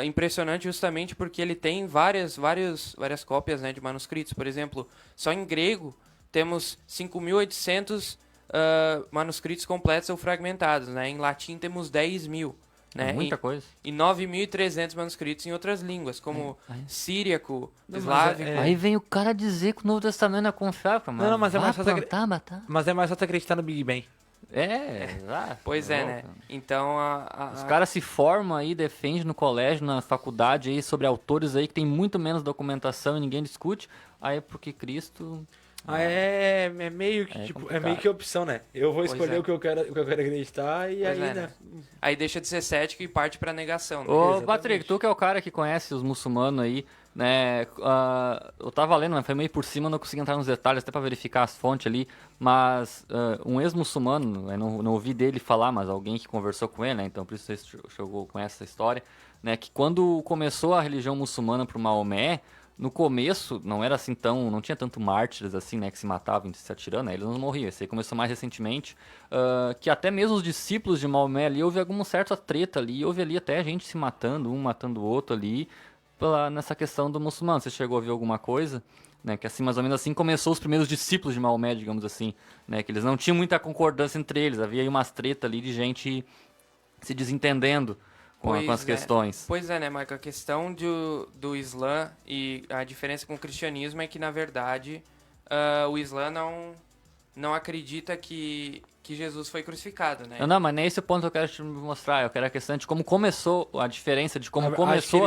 impressionante justamente porque ele tem várias cópias, né, de manuscritos. Por exemplo, só em grego temos 5.800 manuscritos completos ou fragmentados, né? Em latim temos 10.000, né? Muita coisa. E 9.300 manuscritos em outras línguas, como síriaco, eslávico. Aí vem o cara dizer que o Novo Testamento é confiável, mano. Não, mas é mais fácil Mas é mais fácil acreditar no Big Bang. Pois é, né? Então os caras se formam aí, defendem no colégio, na faculdade aí sobre autores aí que tem muito menos documentação e ninguém discute. Aí é porque Cristo... É meio que meio que opção, né? Eu vou escolher o que eu quero acreditar e aí, né? Aí deixa de ser cético e parte pra negação, né? Ô, Patrick, tu que é o cara que conhece os muçulmanos aí, né? Eu tava lendo, mas foi meio por cima, não consegui entrar nos detalhes até pra verificar as fontes ali, mas um ex-muçulmano, eu não ouvi dele falar, mas alguém que conversou com ele, né? Então por isso você chegou com essa história, né? Que quando começou a religião muçulmana pro Maomé, no começo não era assim não tinha tanto mártires assim, né, que se matavam se atirando, né, eles não morriam. Isso aí começou mais recentemente, que até mesmo os discípulos de Maomé ali, houve alguma certa treta ali, houve ali até gente se matando, um matando o outro ali, nessa questão do muçulmano. Você chegou a ver alguma coisa né? Que assim, mais ou menos assim começou os primeiros discípulos de Maomé, digamos assim, né? Que eles não tinham muita concordância entre eles, havia aí umas tretas ali de gente se desentendendo com as questões. Pois é, né, Michael? A questão do Islã e a diferença com o cristianismo é que, na verdade, o Islã não acredita que Jesus foi crucificado, né? Não, mas nem esse ponto que eu quero te mostrar. Eu quero a questão de como começou, a diferença de como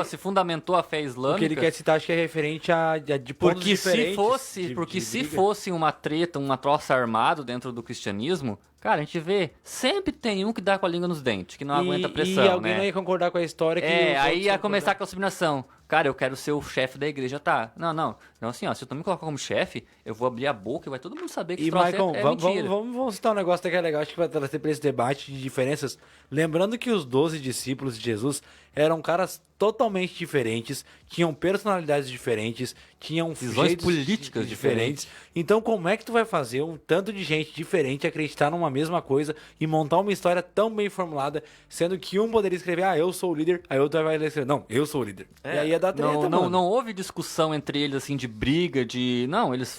se fundamentou a fé islâmica. O que ele quer citar, acho que é referente a de pontos Porque diferentes. se fosse uma treta, uma troça armado dentro do cristianismo, cara, a gente vê, sempre tem um que dá com a língua nos dentes, que não aguenta a pressão, e alguém né? não ia concordar com a história que Aí ia começar aquela subminação. Cara, eu quero ser o chefe da igreja, tá? Não, assim, ó, se tu me colocar como chefe, eu vou abrir a boca e vai todo mundo saber que esse troço Michael, é mentira. vamos citar um negócio que é legal, acho que vai trazer para esse debate de diferenças. Lembrando que os 12 discípulos de Jesus eram caras totalmente diferentes, tinham personalidades diferentes, tinham visões jeitos políticas diferentes. Então, como é que tu vai fazer um tanto de gente diferente acreditar numa mesma coisa e montar uma história tão bem formulada, sendo que um poderia escrever, eu sou o líder, aí outro vai escrever, não, eu sou o líder. E aí ia dar treta, não houve discussão entre eles, assim, de briga, Não, eles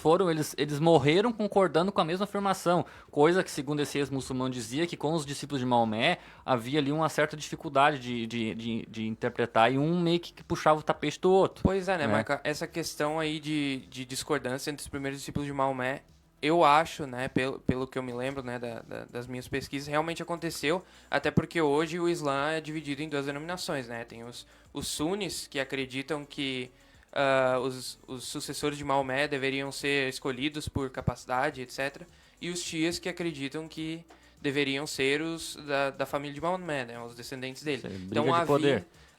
morreram concordando com a mesma afirmação, coisa que, segundo esse ex-muçulmano dizia, que com os discípulos de Maomé havia ali uma certa dificuldade de interpretar e um meio que puxava o tapete do outro. Pois é, né, Marca? Essa questão aí de discordância entre os primeiros discípulos de Maomé, eu acho, né, pelo que eu me lembro, né, das minhas pesquisas, realmente aconteceu, até porque hoje o Islã é dividido em duas denominações, né? Tem os sunis, que acreditam que os sucessores de Maomé deveriam ser escolhidos por capacidade, etc. E os shias, que acreditam que deveriam ser os da família de Maomé, né, os descendentes dele. Então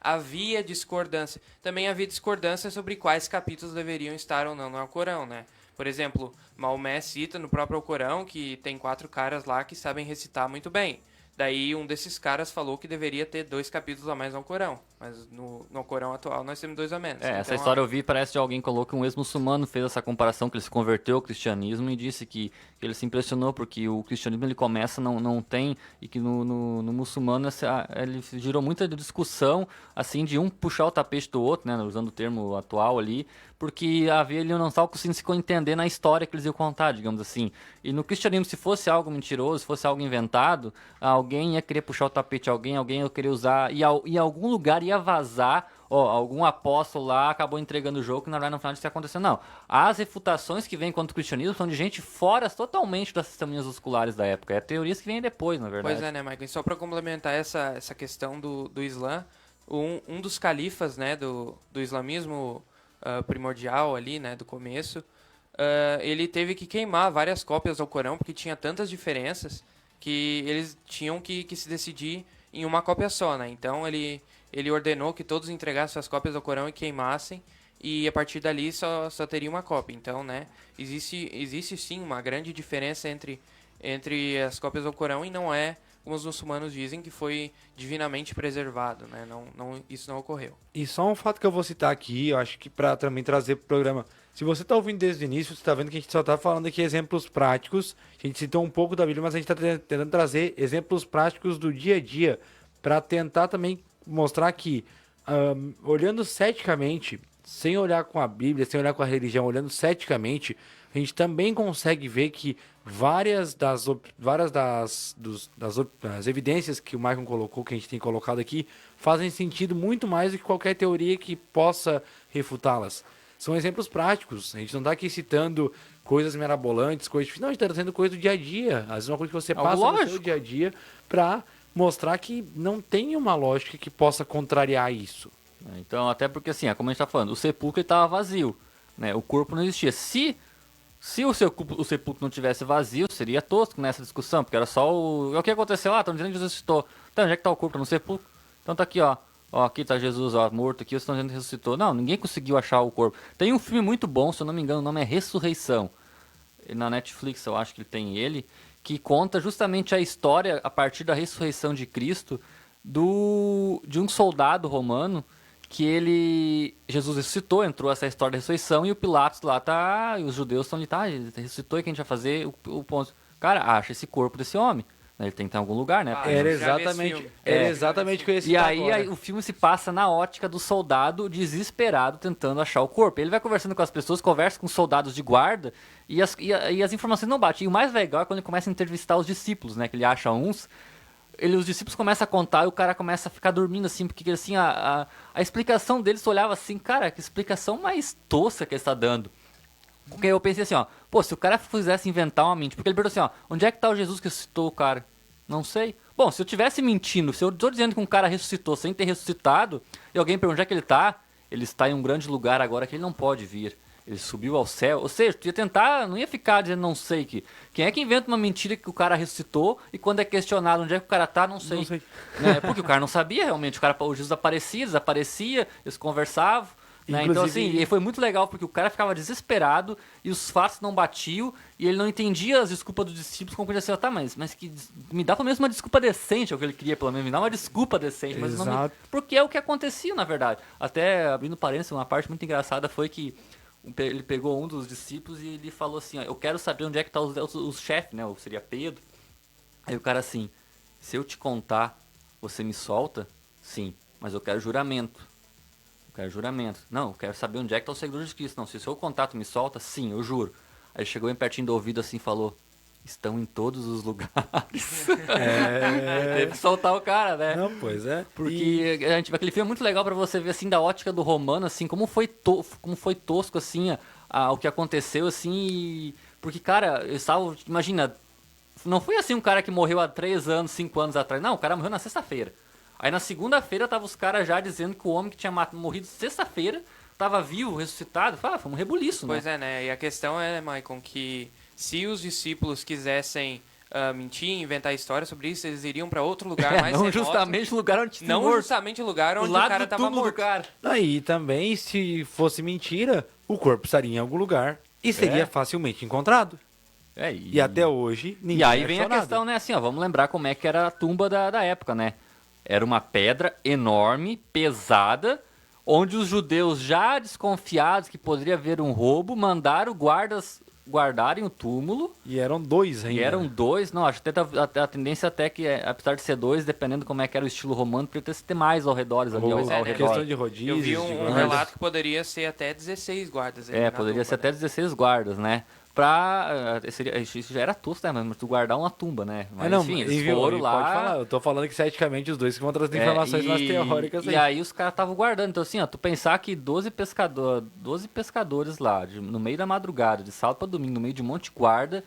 havia discordância. Também havia discordância sobre quais capítulos deveriam estar ou não no Alcorão, né? Por exemplo, Maomé cita no próprio Alcorão que tem 4 caras lá que sabem recitar muito bem. Daí um desses caras falou que deveria ter 2 capítulos a mais no Alcorão. Mas no Alcorão atual nós temos 2 a menos. Então, essa história eu vi, parece de alguém que colocou que um ex-muçulmano fez essa comparação, que ele se converteu ao cristianismo e disse que ele se impressionou porque o cristianismo ele começa, não tem, e que no muçulmano ele gerou muita discussão, assim, de um puxar o tapete do outro, né, usando o termo atual ali, porque ele não estava conseguindo se entender na história que eles iam contar, digamos assim. E no cristianismo, se fosse algo mentiroso, se fosse algo inventado, alguém ia querer puxar o tapete de alguém ia querer usar, e em algum lugar ia vazar, algum apóstolo lá acabou entregando o jogo, que na verdade no final disso ia acontecer. Não, as refutações que vêm contra o cristianismo são de gente fora totalmente das sisteminhas musculares da época. É teorias que vêm depois, na verdade. Pois é, né, Michael? E só para complementar essa questão do Islã, um dos califas, né, do islamismo primordial ali, né, do começo, ele teve que queimar várias cópias do Corão, porque tinha tantas diferenças que eles tinham que se decidir em uma cópia só, né? Então ele ordenou que todos entregassem suas cópias do Corão e queimassem, e a partir dali só teria uma cópia. Então, né, existe sim uma grande diferença entre as cópias do Corão, e não é, como os muçulmanos dizem, que foi divinamente preservado, né? Isso não ocorreu. E só um fato que eu vou citar aqui, eu acho que para também trazer pro programa. Se você está ouvindo desde o início, você está vendo que a gente só está falando aqui exemplos práticos. A gente citou um pouco da Bíblia, mas a gente está tentando trazer exemplos práticos do dia a dia para tentar também mostrar que, olhando ceticamente, sem olhar com a Bíblia, sem olhar com a religião, olhando ceticamente, a gente também consegue ver que várias das evidências que o Michael colocou, que a gente tem colocado aqui, fazem sentido muito mais do que qualquer teoria que possa refutá-las. São exemplos práticos. A gente não está aqui citando coisas mirabolantes, coisas difíceis. Não, a gente está trazendo coisa do dia a dia. Às vezes uma coisa que você passa no seu dia a dia para mostrar que não tem uma lógica que possa contrariar isso. Então, até porque assim, como a gente está falando, o sepulcro estava vazio, né? O corpo não existia. Se o sepulcro não tivesse vazio, seria tosco nessa discussão, porque era só o que aconteceu lá, estão dizendo que Jesus ressuscitou. Então, onde é que está o corpo no sepulcro? Então tá aqui, ó. Aqui tá Jesus, morto aqui, vocês estão dizendo que ressuscitou. Não, ninguém conseguiu achar o corpo. Tem um filme muito bom, se eu não me engano, o nome é Ressurreição. Na Netflix, eu acho que tem ele, que conta justamente a história, a partir da ressurreição de Cristo, de um soldado romano, que Jesus ressuscitou, entrou essa história da ressurreição, e o Pilatos lá e os judeus estão ali, ele ressuscitou, e o que a gente vai fazer? O ponto. Cara, acha esse corpo desse homem. Ele tem que estar em algum lugar, né? Era já vi esse exatamente, filme. era exatamente o que eu ia E citar aí, agora. aí o filme se passa na ótica do soldado desesperado tentando achar o corpo. Ele vai conversando com as pessoas, conversa com os soldados de guarda e as informações não batem. E o mais legal é quando ele começa a entrevistar os discípulos, né? Que ele acha uns. Os discípulos começam a contar e o cara começa a ficar dormindo assim, porque assim, a explicação deles olhava assim, cara, que explicação mais tosca que ele está dando. Porque eu pensei assim, ó, pô, se o cara quisesse inventar uma mentira, porque ele perguntou assim, ó, onde é que tá o Jesus que ressuscitou o cara? Não sei. Bom, se eu tivesse mentindo, se eu tô dizendo que um cara ressuscitou sem ter ressuscitado, e alguém pergunta onde é que ele está em um grande lugar agora que ele não pode vir. Ele subiu ao céu. Ou seja, tu ia tentar, não ia ficar dizendo não sei que. Quem é que inventa uma mentira que o cara ressuscitou e quando é questionado onde é que o cara tá, não sei. Não sei. Né? Porque o cara não sabia realmente. O Jesus aparecia, desaparecia, eles conversavam. Né? Então, Inclusive- assim, e foi muito legal porque o cara ficava desesperado e os fatos não batiam e ele não entendia as desculpas dos discípulos, como ele assim, tá, mas que me dá pelo menos uma desculpa decente, é o que ele queria, pelo menos, me dá uma desculpa decente, mas não me... Exato. Porque é o que acontecia, na verdade. Até, abrindo parênteses, uma parte muito engraçada foi que ele pegou um dos discípulos e ele falou assim, ó, eu quero saber onde é que tá os chefes, né, ou seria Pedro. Aí o cara assim, se eu te contar, você me solta? Sim, mas eu quero juramento. Eu quero juramento. Não, eu quero saber onde é que tá o seguidor de Cristo. Não, se o seu contato me solta, sim, eu juro. Aí chegou bem pertinho do ouvido assim e falou, estão em todos os lugares. Teve que soltar o cara, né? Não, pois é. Porque a gente, aquele filme é muito legal pra você ver assim da ótica do romano, assim, como foi tosco assim o que aconteceu assim, porque cara, eu estava, imagina, não foi assim um cara que morreu há 3 anos, 5 anos atrás. Não, o cara morreu na sexta-feira. Aí na segunda-feira tava os caras já dizendo que o homem que tinha morrido sexta-feira tava vivo, ressuscitado. Fala, foi um rebuliço, né? Pois é, né? E a questão é, Maicon, que se os discípulos quisessem mentir, inventar história sobre isso, eles iriam para outro lugar mais não remoto. justamente o lugar onde tinha Não morto. justamente o lugar Do onde o lado cara do tava túmulo do morto. cara. Aí também, se fosse mentira, o corpo estaria em algum lugar e seria facilmente encontrado. E até hoje, ninguém E aí achou vem a nada. questão, né, assim, ó, vamos lembrar como é que era a tumba da época, né? Era uma pedra enorme, pesada, onde os judeus já desconfiados que poderia haver um roubo, mandaram guardas guardarem o túmulo. E eram 2 ainda. E eram 2, não, acho que até a tendência até que, apesar de ser 2, dependendo como é que era o estilo romano, poderia ter mais ao redor ali, Ou ao né? redor. questão de rodízios. Eu vi de um guardas. relato que poderia ser até 16 guardas. ali na Poderia tumba, ser até 16 guardas, né? Isso já era tosco, né? Mas tu guardar uma tumba, né? Mas não, enfim, e eles viu, foram e lá. Pode falar, eu tô falando que eticamente os dois que vão trazer informações mais teóricas E aí os caras estavam guardando. Então, assim, ó, tu pensar que 12 pescadores lá, no meio da madrugada, de sábado pra domingo, no meio de um monte de guarda,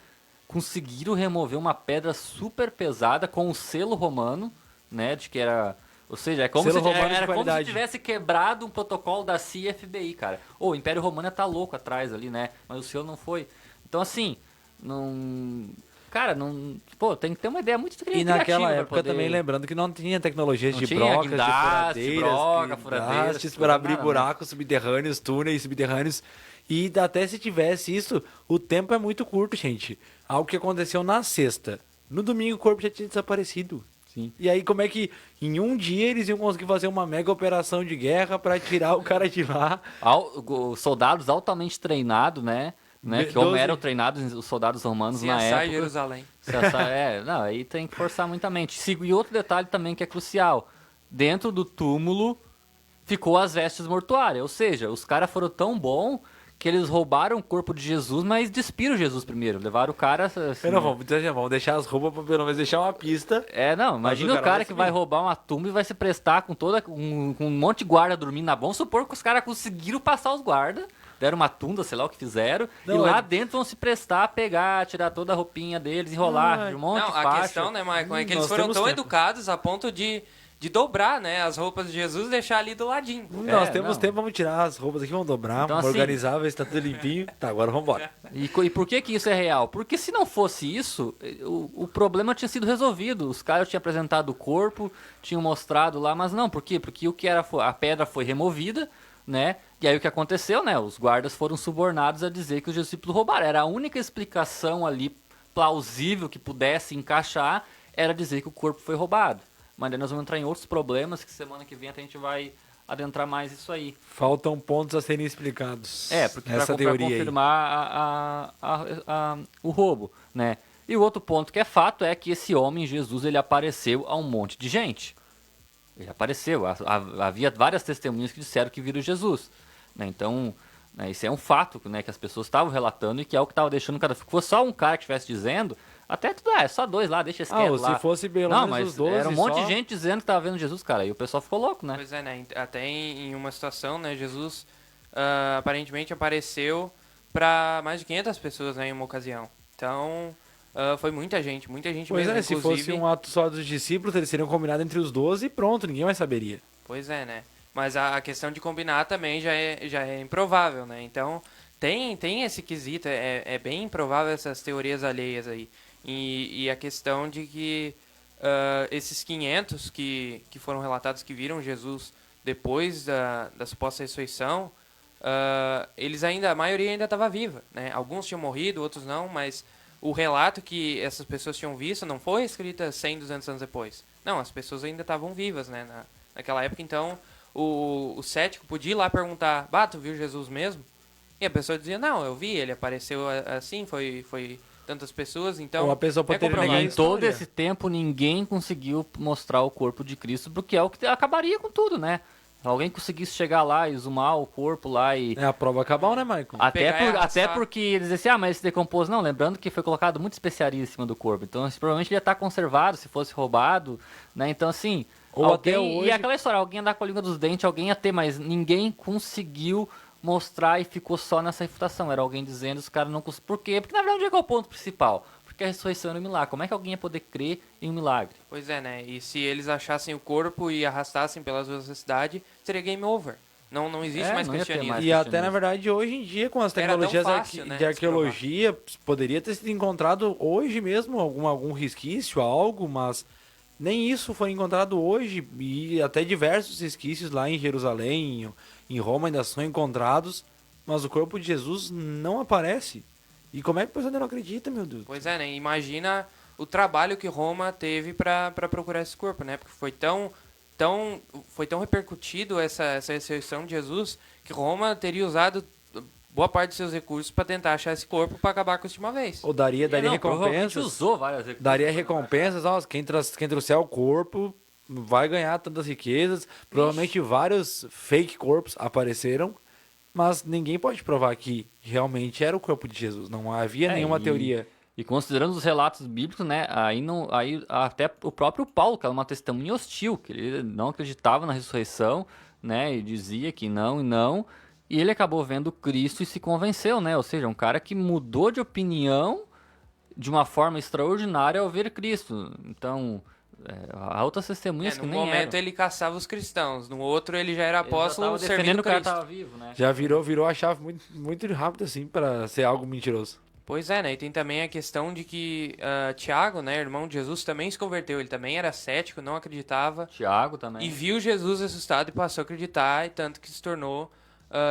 conseguiram remover uma pedra super pesada com um selo romano, né? De que era. Ou seja, é como Selo se, romano de era como se qualidade. tivesse quebrado um protocolo da CIA e FBI, cara. O Império Romano tá louco atrás ali, né? Mas o selo não foi. Então, assim, não. Cara, não. Pô, tem que ter uma ideia muito criativa. E naquela pra época poder... também, lembrando que não tinha tecnologias Não de tinha brocas, guindaste, de broca, furadeiras, furadeiras, guindastes para abrir nada, né? buracos subterrâneos, túneis subterrâneos. E até se tivesse isso, o tempo é muito curto, gente. Algo que aconteceu na sexta. No domingo o corpo já tinha desaparecido. Sim. E aí como é que em um dia eles iam conseguir fazer uma mega operação de guerra para tirar o cara de lá? Soldados altamente treinados, né? Que como eram treinados os soldados romanos na CSI época. Jerusalém. Não, aí tem que forçar muita mente. E outro detalhe também que é crucial. Dentro do túmulo ficou as vestes mortuárias. Ou seja, os caras foram tão bons que eles roubaram o corpo de Jesus, mas despiram Jesus primeiro. Levaram o cara... Assim, Vamos deixar as roupas para pelo menos deixar uma pista. Imagina Mas o cara que vai roubar uma tumba e vai se prestar com um monte de guarda dormindo na Vamos supor que os caras conseguiram passar os guardas, deram uma tunda, sei lá o que fizeram, e lá dentro vão se prestar a pegar, tirar toda a roupinha deles, enrolar de um monte de Não, a faixa. questão, né, Michael, é que eles Nós foram temos tão tempo. educados a ponto de dobrar, né, as roupas de Jesus e deixar ali do ladinho. Nós temos não. tempo, vamos tirar as roupas aqui, vamos dobrar, Então, vamos assim- organizar, ver se tá tudo limpinho. Tá, agora vamos embora. E por que isso é real? Porque se não fosse isso, o problema tinha sido resolvido. Os caras tinham apresentado o corpo, tinham mostrado lá, mas não, por quê? Porque a pedra foi removida, né? E aí o que aconteceu, né? Os guardas foram subornados a dizer que os discípulos roubaram. Era a única explicação ali plausível que pudesse encaixar, era dizer que o corpo foi roubado. Mas daí nós vamos entrar em outros problemas que semana que vem a gente vai adentrar mais isso aí. Faltam pontos a serem explicados. Porque essa para teoria aí. confirmar o roubo, né? E o outro ponto que é fato é que esse homem, Jesus, ele apareceu a um monte de gente. Ele apareceu. Havia várias testemunhas que disseram que viram Jesus. Né? Então, né, isso é um fato, né, que as pessoas estavam relatando e que é o que estava deixando cada... Se fosse só um cara que estivesse dizendo, até tudo é só dois lá, deixa esse quieto lá. Se fosse pelo não, menos mas os 12 era um monte só... de gente dizendo que estava vendo Jesus, cara. E o pessoal ficou louco, né? Pois é, né? Até em uma situação, né? Jesus aparentemente apareceu para mais de 500 pessoas, né, em uma ocasião. Então, foi muita gente Pois mesmo. é, se fosse um ato só dos discípulos, eles seriam combinados entre os 12 e pronto, ninguém mais saberia. Pois é, né? Mas a questão de combinar também já é improvável, né? Então, tem esse quesito, é bem improvável essas teorias alheias aí. E a questão de que esses 500 que foram relatados que viram Jesus depois da suposta ressurreição, a maioria ainda estava viva, né? Alguns tinham morrido, outros não, mas o relato que essas pessoas tinham visto não foi escrita 100, 200 anos depois. Não, as pessoas ainda estavam vivas, né? Naquela época, então, o cético podia ir lá perguntar, tu viu Jesus mesmo? E a pessoa dizia, não, eu vi, ele apareceu assim, foi tantas pessoas, então... Ou a pessoa pode ter comprovado. negar Em a todo história. esse tempo, ninguém conseguiu mostrar o corpo de Cristo, porque é o que acabaria com tudo, né? Alguém conseguisse chegar lá e zoomar o corpo lá e... É a prova cabal, né, Michael? Pegar e Até arrastar. porque eles diziam assim, mas ele se decompôs. Não, lembrando que foi colocado muita especiaria em cima do corpo. Então, provavelmente ele ia estar conservado se fosse roubado, né? Então, assim... Ou até hoje- E aquela história, alguém andar com a língua dos dentes, alguém ia ter, mas ninguém conseguiu mostrar e ficou só nessa refutação. Era alguém dizendo, os caras não conseguiram... Por quê? Porque, na verdade, onde é que é o ponto principal? Porque a ressurreição era um milagre. Como é que alguém ia poder crer em um milagre? Pois é, né? E se eles achassem o corpo e arrastassem pelas ruas da cidade, seria game over. Não existe mais não ia ter cristianismo. mais. E até, na verdade, hoje em dia, com as Era tão tecnologias fácil, né, de arqueologia, poderia ter sido encontrado hoje mesmo algum resquício, algo, mas nem isso foi encontrado hoje. E até diversos resquícios lá em Jerusalém, em Roma, ainda são encontrados, mas o corpo de Jesus não aparece. E como é que o pessoal ainda não acredita, meu Deus? Pois é, né? Imagina o trabalho que Roma teve para procurar esse corpo, né? Porque foi tão repercutido essa ressurreição de Jesus que Roma teria usado boa parte dos seus recursos para tentar achar esse corpo para acabar com isso de uma vez. Ou daria Provavelmente recompensas. usou várias Daria recompensas, quem trouxer o corpo vai ganhar tantas riquezas. Provavelmente vários fake corpos apareceram, mas ninguém pode provar que realmente era o corpo de Jesus. Não havia nenhuma teoria. E considerando os relatos bíblicos, né, aí até o próprio Paulo, que era uma testemunha hostil, que ele não acreditava na ressurreição, né, e dizia que não e não, e ele acabou vendo Cristo e se convenceu, né, ou seja, um cara que mudou de opinião de uma forma extraordinária ao ver Cristo. Então, há outras testemunhas que num nem momento eram. ele caçava os cristãos, no outro ele já era Ele já apóstolo tava defendendo servindo que o cara Cristo. estava vivo, né. Já virou a chave muito, muito rápido assim para ser algo mentiroso. Pois é, né? E tem também a questão de que Tiago, né, irmão de Jesus, também se converteu. Ele também era cético, não acreditava. Tiago também. E viu Jesus ressuscitado e passou a acreditar, e tanto que se tornou,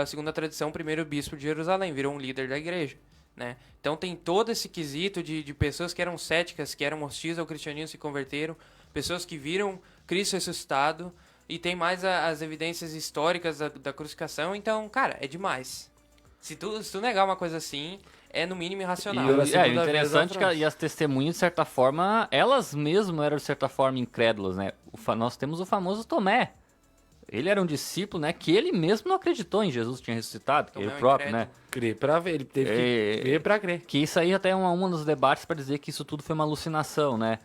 segundo a tradição, o primeiro bispo de Jerusalém, virou um líder da igreja, né? Então tem todo esse quesito de pessoas que eram céticas, que eram hostis ao cristianismo, se converteram, pessoas que viram Cristo ressuscitado, e tem mais as evidências históricas da crucificação. Então, cara, é demais. Se tu negar uma coisa assim, é no mínimo irracional. E pela O segunda vez interessante é que atrás. e as testemunhas, de certa forma, elas mesmas eram, de certa forma, incrédulas, né? Nós temos o famoso Tomé. Ele era um discípulo, né? Que ele mesmo não acreditou em Jesus tinha ressuscitado, Tomé ele é um próprio, incrédulo. né? Crer pra ver, ele teve que ver pra crer. Que isso aí até é um dos debates para dizer que isso tudo foi uma alucinação, né?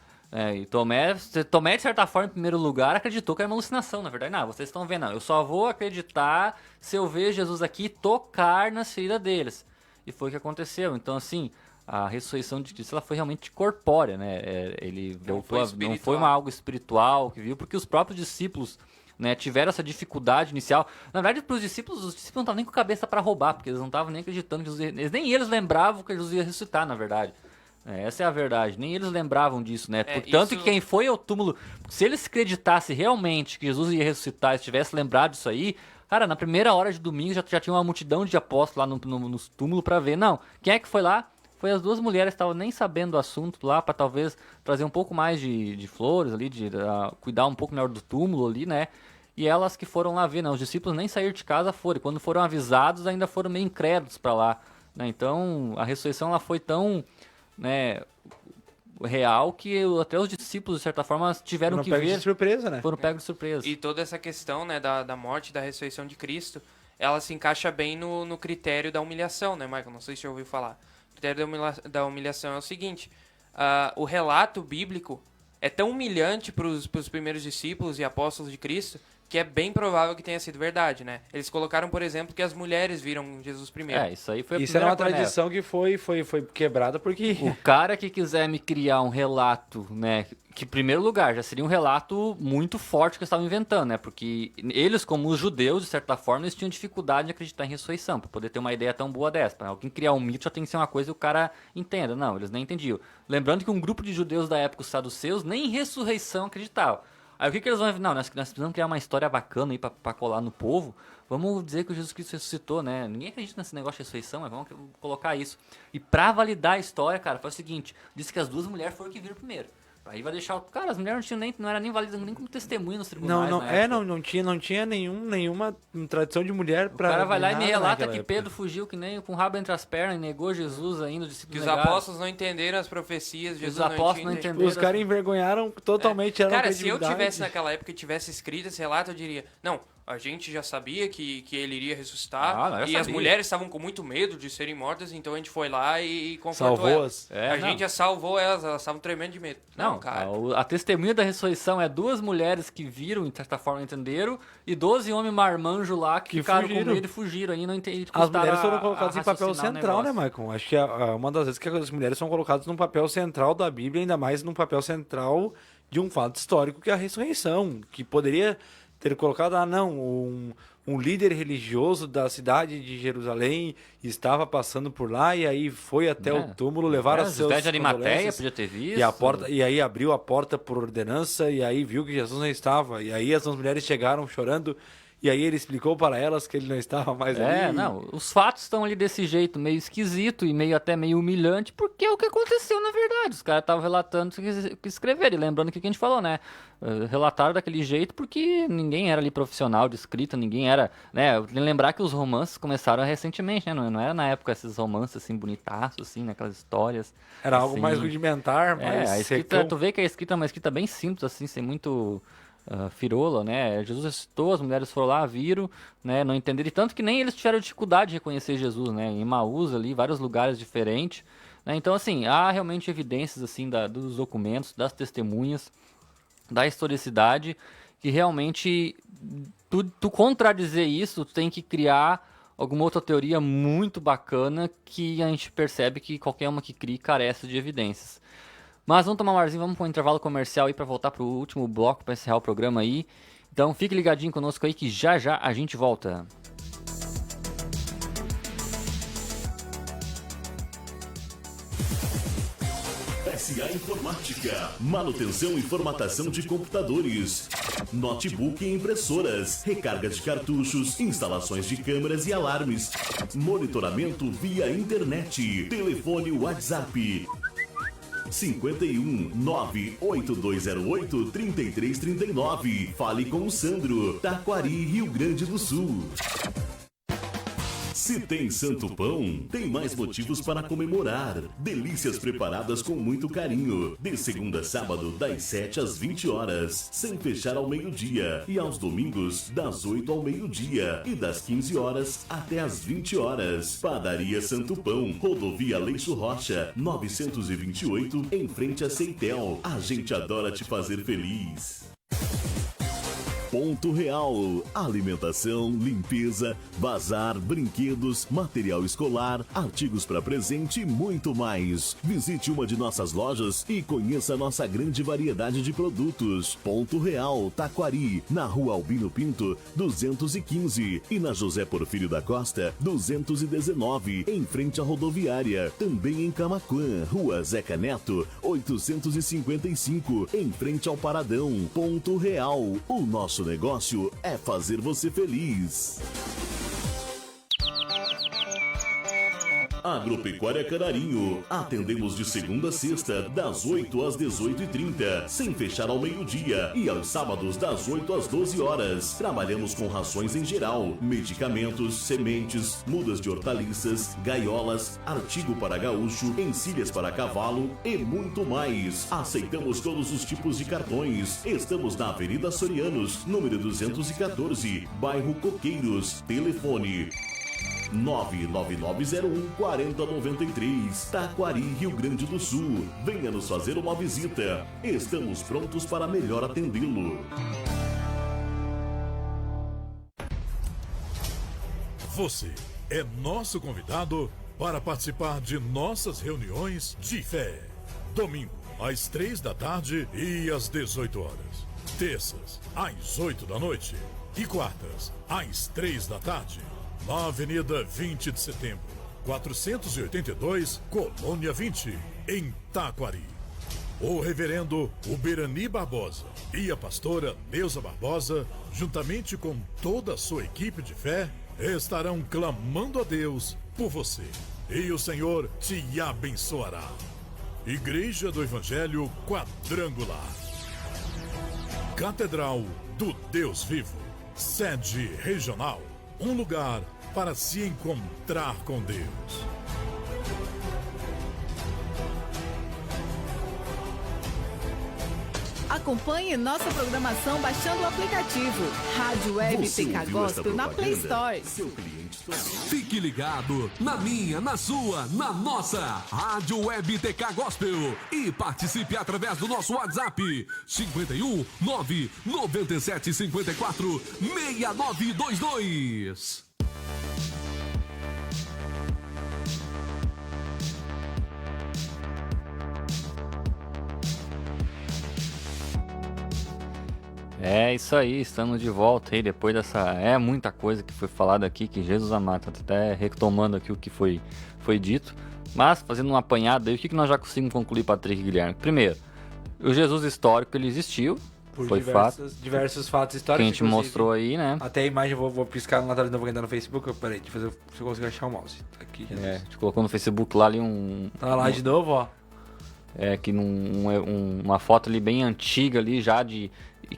E Tomé, de certa forma, em primeiro lugar, acreditou que era uma alucinação, na verdade. Não, vocês estão vendo, não, eu só vou acreditar se eu ver Jesus aqui tocar nas feridas deles. E foi o que aconteceu. Então, assim, a ressurreição de Cristo ela foi realmente corpórea, né? Ele voltou não foi algo espiritual que viu, porque os próprios discípulos, né, tiveram essa dificuldade inicial. Na verdade, para os discípulos não estavam nem com a cabeça para roubar, porque eles não estavam nem acreditando que Jesus ia... Nem eles lembravam que Jesus ia ressuscitar, na verdade. Essa é a verdade. Nem eles lembravam disso, né? Portanto, que quem foi ao túmulo... Se eles acreditassem realmente que Jesus ia ressuscitar e tivesse lembrado disso aí... Cara, na primeira hora de domingo já tinha uma multidão de apóstolos lá no túmulo para ver. Não, quem é que foi lá? Foi as duas mulheres que estavam nem sabendo do assunto lá, para talvez trazer um pouco mais de flores ali, cuidar um pouco melhor do túmulo ali, né? E elas que foram lá ver, né? Os discípulos nem saíram de casa foram. E quando foram avisados, ainda foram meio incrédulos para lá, né? Então, a ressurreição ela foi tão, né, real que até os discípulos, de certa forma, tiveram Foram que pegos ver. de surpresa, né? Foram pegos de surpresa. E toda essa questão, né, da morte e da ressurreição de Cristo, ela se encaixa bem no critério da humilhação, né, Michael? Não sei se você já ouviu falar. O critério da humilhação é o seguinte, o relato bíblico é tão humilhante para os primeiros discípulos e apóstolos de Cristo que é bem provável que tenha sido verdade, né? Eles colocaram, por exemplo, que as mulheres viram Jesus primeiro. Isso aí foi a Isso era primeira uma panela. tradição que foi quebrada porque... O cara que quiser me criar um relato, né, que em primeiro lugar já seria um relato muito forte que eles estavam inventando, né, porque eles, como os judeus, de certa forma, eles tinham dificuldade de acreditar em ressurreição, para poder ter uma ideia tão boa dessa. Pra alguém criar um mito já tem que ser uma coisa que o cara entenda. Não, eles nem entendiam. Lembrando que um grupo de judeus da época, os saduceus, nem em ressurreição acreditavam. Aí o que eles vão... Não, nós precisamos criar uma história bacana aí pra colar no povo. Vamos dizer que o Jesus Cristo ressuscitou, né? Ninguém acredita nesse negócio de ressurreição, mas vamos colocar isso. E pra validar a história, cara, foi o seguinte. Disse que as duas mulheres foram que viram primeiro. Aí vai deixar... Cara, as mulheres não era nem válidas nem como testemunha nos tribunais. Não tinha nenhuma tradição de mulher pra... O cara vai lá e me relata naquela que época. Pedro fugiu que nem com o rabo entre as pernas e negou Jesus ainda. Que os apóstolos não entenderam as profecias, Jesus Os apóstolos não entenderam. Os caras envergonharam totalmente. Cara, se eu tivesse naquela época e tivesse escrito esse relato, eu diria... Não, a gente já sabia que ele iria ressuscitar e as mulheres estavam com muito medo de serem mortas, então a gente foi lá e confortou elas. A gente já salvou elas estavam tremendo de medo. Não, cara. A testemunha da ressurreição é 2 mulheres que viram, de certa forma entenderam, e 12 homens marmanjos lá que ficaram com medo e fugiram. Aí não entendi. As mulheres foram colocadas em papel central, né, Michael? Acho que é uma das vezes que as mulheres são colocadas num papel central da Bíblia, ainda mais num papel central de um fato histórico que é a ressurreição, que poderia ter colocado, um líder religioso da cidade de Jerusalém estava passando por lá e aí foi até o túmulo levar as seus José de Arimateia podia ter visto. E aí abriu a porta por ordenança e aí viu que Jesus não estava. E aí as mulheres chegaram chorando e aí ele explicou para elas que ele não estava mais ali. Os fatos estão ali desse jeito, meio esquisito e até meio humilhante, porque é o que aconteceu na verdade. Os caras estavam relatando o que escreveram, e lembrando o que a gente falou, né? Relataram daquele jeito porque ninguém era ali profissional de escrita, ninguém era, né? Lembrar que os romances começaram recentemente, né? Não era na época esses romances assim, bonitaços, assim, né? Aquelas histórias. Era assim, algo mais rudimentar, mais a escrita, tu vê que a escrita é uma escrita bem simples, assim, sem muito... firola, né? Jesus ressuscitou, as mulheres foram lá, viram, né? Não entenderam, e tanto que nem eles tiveram dificuldade de reconhecer Jesus, né? Em Emaús ali, vários lugares diferentes, né? Então, assim, há realmente evidências, assim, dos documentos, das testemunhas, da historicidade, que realmente, tu contradizer isso, tu tem que criar alguma outra teoria muito bacana que a gente percebe que qualquer uma que crie carece de evidências. Mas vamos tomar um arzinho, vamos para um intervalo comercial aí para voltar para o último bloco, para encerrar o programa aí. Então fique ligadinho conosco aí que já a gente volta. SA Informática, manutenção e formatação de computadores, notebook e impressoras, recarga de cartuchos, instalações de câmeras e alarmes, monitoramento via internet, telefone WhatsApp 51 98208 3339. Fale com o Sandro, Taquari, Rio Grande do Sul. Se tem Santo Pão, tem mais motivos para comemorar. Delícias preparadas com muito carinho. De segunda a sábado, das 7 às 20 horas, sem fechar ao meio-dia. E aos domingos, das 8 ao meio-dia. E das 15 horas até às 20 horas. Padaria Santo Pão, Rodovia Leixo Rocha, 928, em frente a Ceitel. A gente adora te fazer feliz. Ponto Real, alimentação, limpeza, bazar, brinquedos, material escolar, artigos para presente e muito mais. Visite uma de nossas lojas e conheça a nossa grande variedade de produtos. Ponto Real, Taquari, na Rua Albino Pinto, 215 e na José Porfírio da Costa, 219, em frente à rodoviária. Também em Camaquã, Rua Zeca Neto, 855, em frente ao Paradão. Ponto Real, o nosso negócio é fazer você feliz. Agropecuária Canarinho. Atendemos de segunda a sexta, das 8 às 18h30, sem fechar ao meio-dia. E aos sábados, das 8 às 12 horas. Trabalhamos com rações em geral, medicamentos, sementes, mudas de hortaliças, gaiolas, artigo para gaúcho, encilhas para cavalo e muito mais. Aceitamos todos os tipos de cartões. Estamos na Avenida Sorianos, número 214, bairro Coqueiros. Telefone 99901-4093, Taquari, Rio Grande do Sul. Venha nos fazer uma visita. Estamos prontos para melhor atendê-lo. Você é nosso convidado para participar de nossas reuniões de fé. Domingo, às 3 da tarde e às 18 horas. Terças, às 8 da noite. E quartas, às 3 da tarde. Na Avenida 20 de Setembro, 482, Colônia 20, em Taquari. O reverendo Uberani Barbosa e a pastora Neuza Barbosa, juntamente com toda a sua equipe de fé, estarão clamando a Deus por você. E o Senhor te abençoará. Igreja do Evangelho Quadrangular. Catedral do Deus Vivo. Sede regional. Um lugar para se encontrar com Deus. Acompanhe nossa programação baixando o aplicativo Rádio Web Você TK ouviu esta Gospel na Play propaganda? Store. Seu cliente também. Fique ligado na minha, na sua, na nossa Rádio Web TK Gospel e participe através do nosso WhatsApp 51 997 54 6922. É isso aí, estamos de volta aí depois dessa... É muita coisa que foi falada aqui, que Jesus amado, até retomando aqui o que foi dito. Mas, fazendo um apanhado aí, o que nós já conseguimos concluir, Patrick e Guilherme? Primeiro, o Jesus histórico, ele existiu, Por foi diversos fatos que a históricos. gente inclusive. nostrou aí, né? Até a imagem, eu vou piscar na tela de novo que ainda no Facebook. Peraí, deixa eu ver se eu consigo achar o mouse. Tá aqui, Jesus. A gente colocou no Facebook lá ali Tá lá de novo, ó. que uma foto ali bem antiga ali já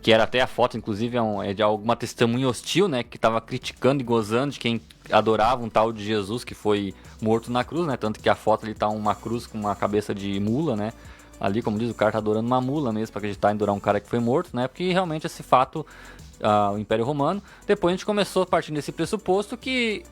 que era até a foto, inclusive, é de alguma testemunha hostil, né? Que estava criticando e gozando de quem adorava um tal de Jesus que foi morto na cruz, né? Tanto que a foto ali tá uma cruz com uma cabeça de mula, né? Ali, como diz, o cara tá adorando uma mula mesmo, para acreditar em adorar um cara que foi morto, né? Porque realmente esse fato, o Império Romano. Depois a gente começou a partir desse pressuposto que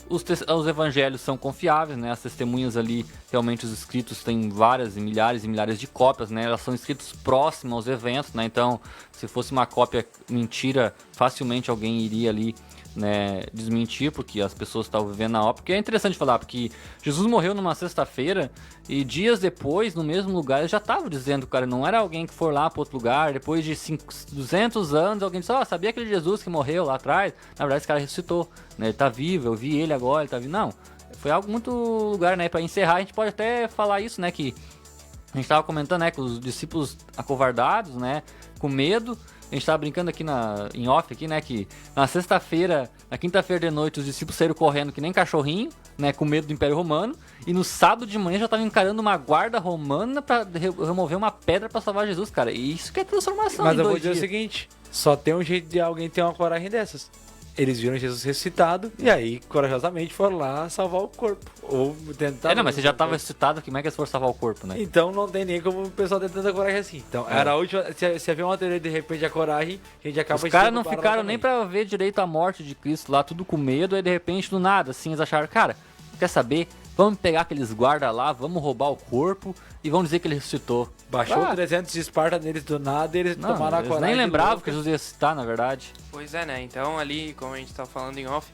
os evangelhos são confiáveis, né? As testemunhas ali, realmente os escritos têm várias e milhares de cópias, né? Elas são escritos próximos aos eventos, né? Então, se fosse uma cópia mentira, facilmente alguém iria ali, né, desmentir, porque as pessoas estavam vivendo na obra. Porque é interessante falar, porque Jesus morreu numa sexta-feira e dias depois, no mesmo lugar, eles já estavam dizendo, cara, não era alguém que for lá para outro lugar, depois de 200 anos, alguém disse, sabia aquele Jesus que morreu lá atrás? Na verdade, esse cara ressuscitou, né? Ele tá vivo, eu vi ele agora, ele tá vivo. Não, foi algo muito lugar, né? Para encerrar, a gente pode até falar isso, né, que a gente estava comentando, né, que os discípulos acovardados, né, com medo. A gente tava brincando aqui em off aqui, né, que na sexta-feira, na quinta-feira de noite, os discípulos saíram correndo que nem cachorrinho, né, com medo do Império Romano, e no sábado de manhã já estavam encarando uma guarda romana para remover uma pedra para salvar Jesus, cara. E isso que é transformação. Mas eu vou dizer o seguinte, só tem um jeito de alguém ter uma coragem dessas. Eles viram Jesus ressuscitado e aí, corajosamente, foram lá salvar o corpo. Ou tentar... Não, mas você já estava ressuscitado, como é que eles foram salvar o corpo, né? Então não tem nem como o pessoal ter tanta coragem assim. Então, era a última... Se havia uma teoria de repente a coragem, a gente acaba... Os caras não ficaram nem pra ver direito a morte de Cristo lá, tudo com medo, aí de repente, do nada, assim, eles acharam, cara, quer saber? Vamos pegar aqueles guardas lá, vamos roubar o corpo e vamos dizer que ele ressuscitou. Baixou 300 de Esparta neles do nada e eles tomaram a eles coragem. nem lembravam que Jesus ia ressuscitar, na verdade. Pois é, né? Então ali, como a gente tá falando em off,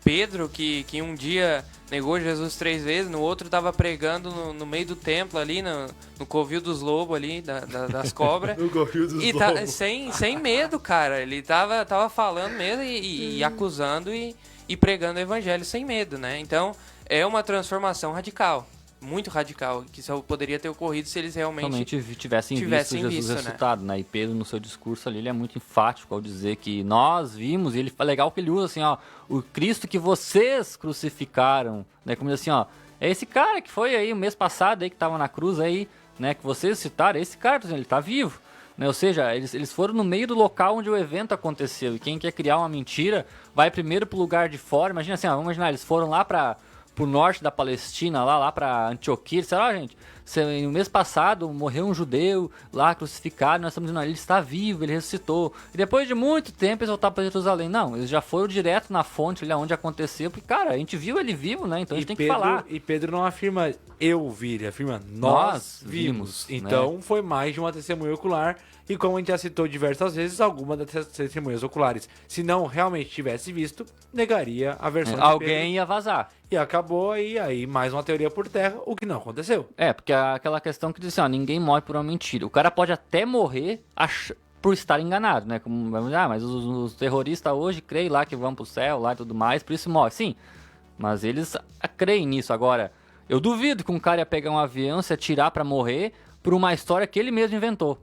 Pedro, que um dia negou Jesus 3 vezes, no outro tava pregando no meio do templo ali, no covil dos lobos ali, das cobras. No covil dos e lobos. sem medo, cara. Ele tava falando mesmo e acusando e pregando o evangelho sem medo, né? Então, é uma transformação radical. Muito radical, que só poderia ter ocorrido se eles realmente tivessem visto Jesus ressuscitado, né? E Pedro, no seu discurso ali, ele é muito enfático ao dizer que nós vimos, e ele é legal que ele usa assim, ó, o Cristo que vocês crucificaram, né? Como diz assim, ó, É esse cara que foi aí o mês passado aí, que tava na cruz aí, né? Que vocês citaram, esse cara, ele tá vivo. Né? Ou seja, eles foram no meio do local onde o evento aconteceu. E quem quer criar uma mentira vai primeiro pro lugar de fora. Imagina assim, vamos imaginar, eles foram lá pro norte da Palestina, lá pra Antioquia. Sei lá, gente, no mês passado morreu um judeu lá crucificado. Nós estamos dizendo, ele está vivo, ele ressuscitou. E depois de muito tempo eles voltaram para Jerusalém. Não, eles já foram direto na fonte ali onde aconteceu. Porque, cara, a gente viu ele vivo, né? Então a gente tem que falar. E Pedro não afirma eu vi, ele afirma nós vimos. Então né? foi mais de uma testemunha ocular. E como a gente já citou diversas vezes, alguma das testemunhas oculares, se não realmente tivesse visto, negaria a versão de Alguém Pedro. ia vazar. E acabou aí mais uma teoria por terra, o que não aconteceu. Porque aquela questão que diz assim, ninguém morre por uma mentira. O cara pode até morrer por estar enganado, né? Como, mas os terroristas hoje creem lá que vão pro céu lá e tudo mais, por isso morre. Sim, mas eles creem nisso. Agora, eu duvido que um cara ia pegar um avião, se atirar pra morrer por uma história que ele mesmo inventou.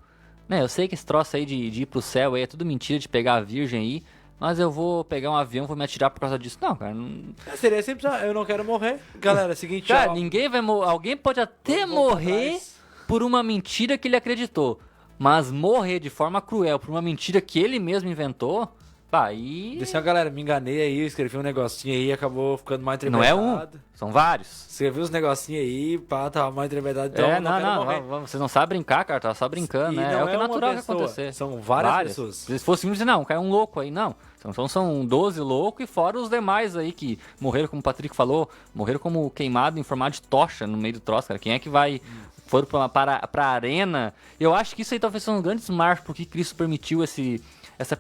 Né, eu sei que esse troço aí de ir pro céu aí é tudo mentira, de pegar a virgem aí, mas eu vou pegar um avião, vou me atirar por causa disso. Não, cara. Não... Seria sempre, eu não quero morrer. Galera, seguinte, cara, ninguém vai morrer. Alguém pode até morrer por uma mentira que ele acreditou, mas morrer de forma cruel por uma mentira que ele mesmo inventou, aí... Disse, galera, me enganei aí, escrevi um negocinho aí, acabou ficando mal interpretado. Não é um, são vários. Escrevi uns negocinhos aí, tava mal interpretado, então não, vocês não sabem brincar, cara, tá só brincando, né? É o que é natural que acontecer. São várias pessoas. Se fosse dizer, não, caiu um louco aí, não. Então são 12 loucos e fora os demais aí que morreram, como o Patrick falou, morreram como queimado em formato de tocha no meio do troço, cara. Quem é que vai... Foram pra arena. Eu acho que isso aí talvez seja um grande desmarque porque Cristo permitiu essa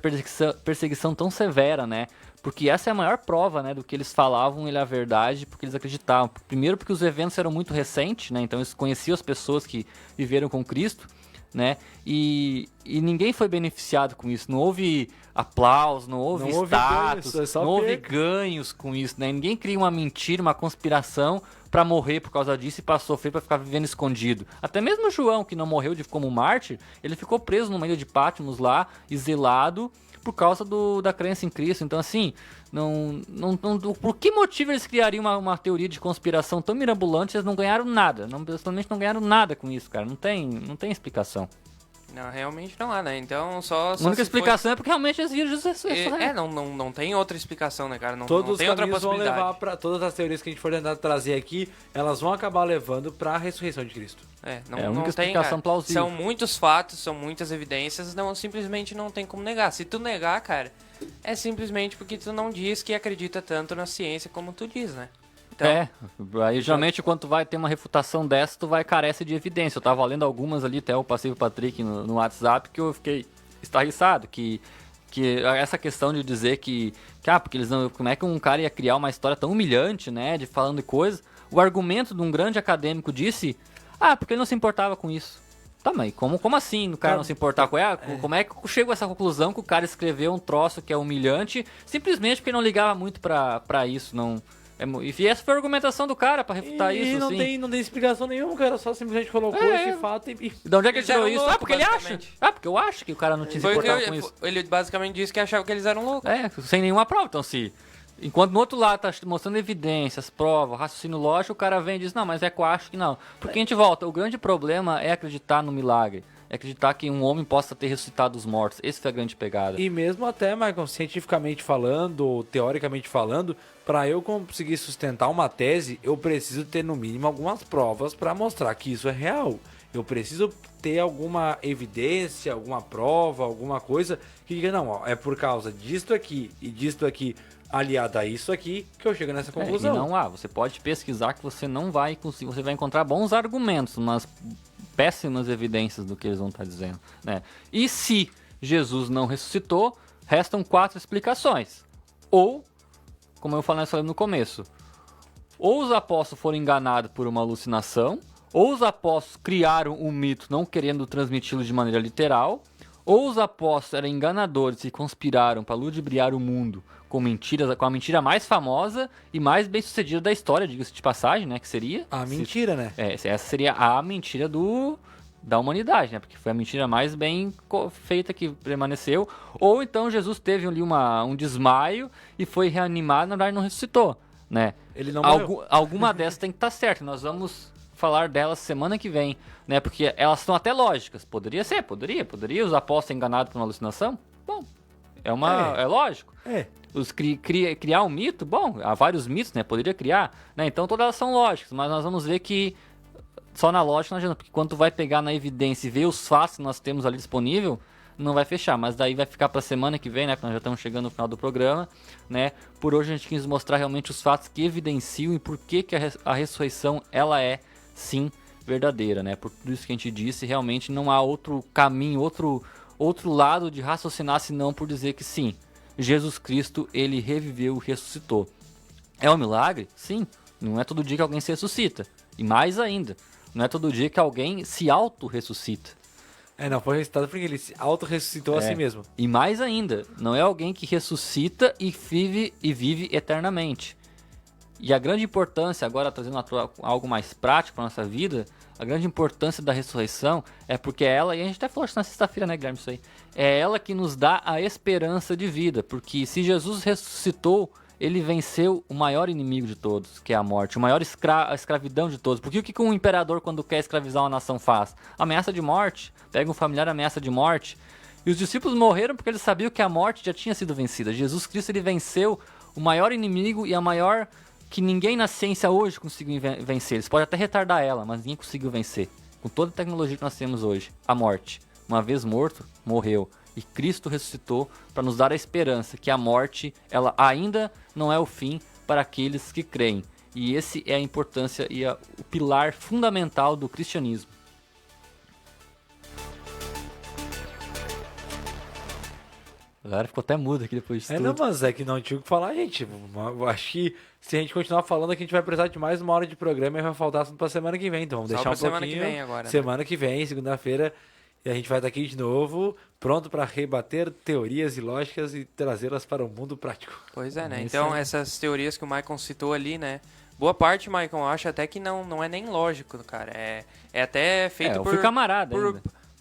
perseguição tão severa, né? Porque essa é a maior prova, né, do que eles falavam, ele é a verdade, porque eles acreditavam. Primeiro porque os eventos eram muito recentes, né? Então eles conheciam as pessoas que viveram com Cristo, né? E ninguém foi beneficiado com isso. Não houve aplauso, não houve status, não houve ganhos com isso, né? Ninguém cria uma mentira, uma conspiração pra morrer por causa disso e pra sofrer, pra ficar vivendo escondido. Até mesmo João, que não morreu como mártir, ele ficou preso no meio de Patmos lá, exilado, por causa da crença em Cristo. Então, assim, por que motivo eles criariam uma teoria de conspiração tão mirabolante? Eles não ganharam nada. Pessoalmente não ganharam nada com isso, cara. Não tem explicação. Não, realmente não há, né? Então, só a única explicação é porque realmente eles viram Jesus. Não tem outra explicação, né, cara? Não Todos tem os outra caminhos vão possibilidade. levar pra... Todas as teorias que a gente for tentar trazer aqui, elas vão acabar levando pra ressurreição de Cristo. A única tem, explicação cara. plausível. São muitos fatos, são muitas evidências, simplesmente não tem como negar. Se tu negar, cara, é simplesmente porque tu não diz que acredita tanto na ciência como tu diz, né? Então, aí geralmente quando tu vai ter uma refutação dessa, tu vai carece de evidência. Eu tava lendo algumas ali, até eu passei pro Patrick no WhatsApp, que eu fiquei estarriçado, que essa questão de dizer porque eles não, como é que um cara ia criar uma história tão humilhante, né, de falando de coisas. O argumento de um grande acadêmico disse, porque ele não se importava com isso. Tá, mas como assim o cara não se importar com ela? Como é que eu chego a essa conclusão que o cara escreveu um troço que é humilhante, simplesmente porque ele não ligava muito pra isso, não... E essa foi a argumentação do cara pra refutar isso, não assim. não tem explicação nenhuma, o cara só simplesmente colocou esse fato e... De onde é que ele tirou isso? Louco, Porque ele acha. Porque eu acho que o cara não tinha se importado com isso. Ele basicamente disse que achava que eles eram loucos. Sem nenhuma prova. Então, enquanto no outro lado tá mostrando evidências, provas, raciocínio lógico, o cara vem e diz, não, mas é que eu acho que não. Porque a gente volta, o grande problema é acreditar no milagre. É acreditar que um homem possa ter ressuscitado os mortos. Esse foi a grande pegada. E mesmo até, Michael, cientificamente falando, ou teoricamente falando, para eu conseguir sustentar uma tese, eu preciso ter no mínimo algumas provas para mostrar que isso é real. Eu preciso ter alguma evidência, alguma prova, alguma coisa que diga, não, é por causa disto aqui e disto aqui, aliado a isso aqui, que eu chego nessa conclusão. E não você pode pesquisar que você não vai conseguir, você vai encontrar bons argumentos, mas péssimas evidências do que eles vão estar dizendo, né? E se Jesus não ressuscitou, restam 4 explicações. Ou, como eu falei no começo, ou os apóstolos foram enganados por uma alucinação, ou os apóstolos criaram um mito não querendo transmiti-lo de maneira literal, ou os apóstolos eram enganadores e conspiraram para ludibriar o mundo com a mentira mais famosa e mais bem sucedida da história, diga-se de passagem, né? Que seria... A mentira, né? Essa seria a mentira da humanidade, né? Porque foi a mentira mais bem feita que permaneceu. Ou então Jesus teve ali um desmaio e foi reanimado, na verdade não ressuscitou. né? Ele não morreu. Alguma dessas tem que estar certa. Nós vamos falar delas semana que vem, né? Porque elas são até lógicas. Poderia ser, poderia os apóstolos serem enganados por uma alucinação? Bom, é lógico. Criar um mito? Bom, há vários mitos, né? Poderia criar, né? Então todas elas são lógicas, mas nós vamos ver que só na lógica não adianta, porque quando tu vai pegar na evidência e ver os fatos que nós temos ali disponível, não vai fechar, mas daí vai ficar para semana que vem, né? Que nós já estamos chegando no final do programa, né? Por hoje a gente quis mostrar realmente os fatos que evidenciam e por que a ressurreição ela é sim verdadeira, né? Por tudo isso que a gente disse, realmente não há outro caminho, outro lado de raciocinar senão por dizer que sim, Jesus Cristo, ele reviveu e ressuscitou. É um milagre? Sim. Não é todo dia que alguém se ressuscita. E mais ainda, não é todo dia que alguém se auto-ressuscita. Não foi ressuscitado porque ele se auto-ressuscitou a si mesmo. E mais ainda, não é alguém que ressuscita e vive eternamente. E a grande importância, agora trazendo algo mais prático para nossa vida, a grande importância da ressurreição é porque ela, e a gente até falou isso na sexta-feira, né, Guilherme, isso aí, é ela que nos dá a esperança de vida, porque se Jesus ressuscitou, ele venceu o maior inimigo de todos, que é a morte, a escravidão de todos. Porque o que um imperador, quando quer escravizar uma nação, faz? Ameaça de morte, pega um familiar, ameaça de morte. E os discípulos morreram porque eles sabiam que a morte já tinha sido vencida. Jesus Cristo, ele venceu o maior inimigo e a maior que ninguém na ciência hoje conseguiu vencer. Eles podem até retardar ela, mas ninguém conseguiu vencer. Com toda a tecnologia que nós temos hoje, a morte. Uma vez morto, morreu. E Cristo ressuscitou para nos dar a esperança que a morte, ela ainda não é o fim para aqueles que creem. E esse é a importância e o pilar fundamental do cristianismo. A galera ficou até muda aqui depois disso tudo. Não, mas é que não tinha o que falar, gente. Eu acho que se a gente continuar falando aqui, a gente vai precisar de mais uma hora de programa e vai faltar assunto pra semana que vem. Então vamos deixar um pouquinho. Semana que vem agora. Semana que vem, segunda-feira. E a gente vai estar aqui de novo, pronto para rebater teorias e lógicas e trazê-las para o mundo prático. Pois é, né? Então, essas teorias que o Maicon citou ali, né? Boa parte, Maicon, eu acho até que não é nem lógico, cara. É até feito por camarada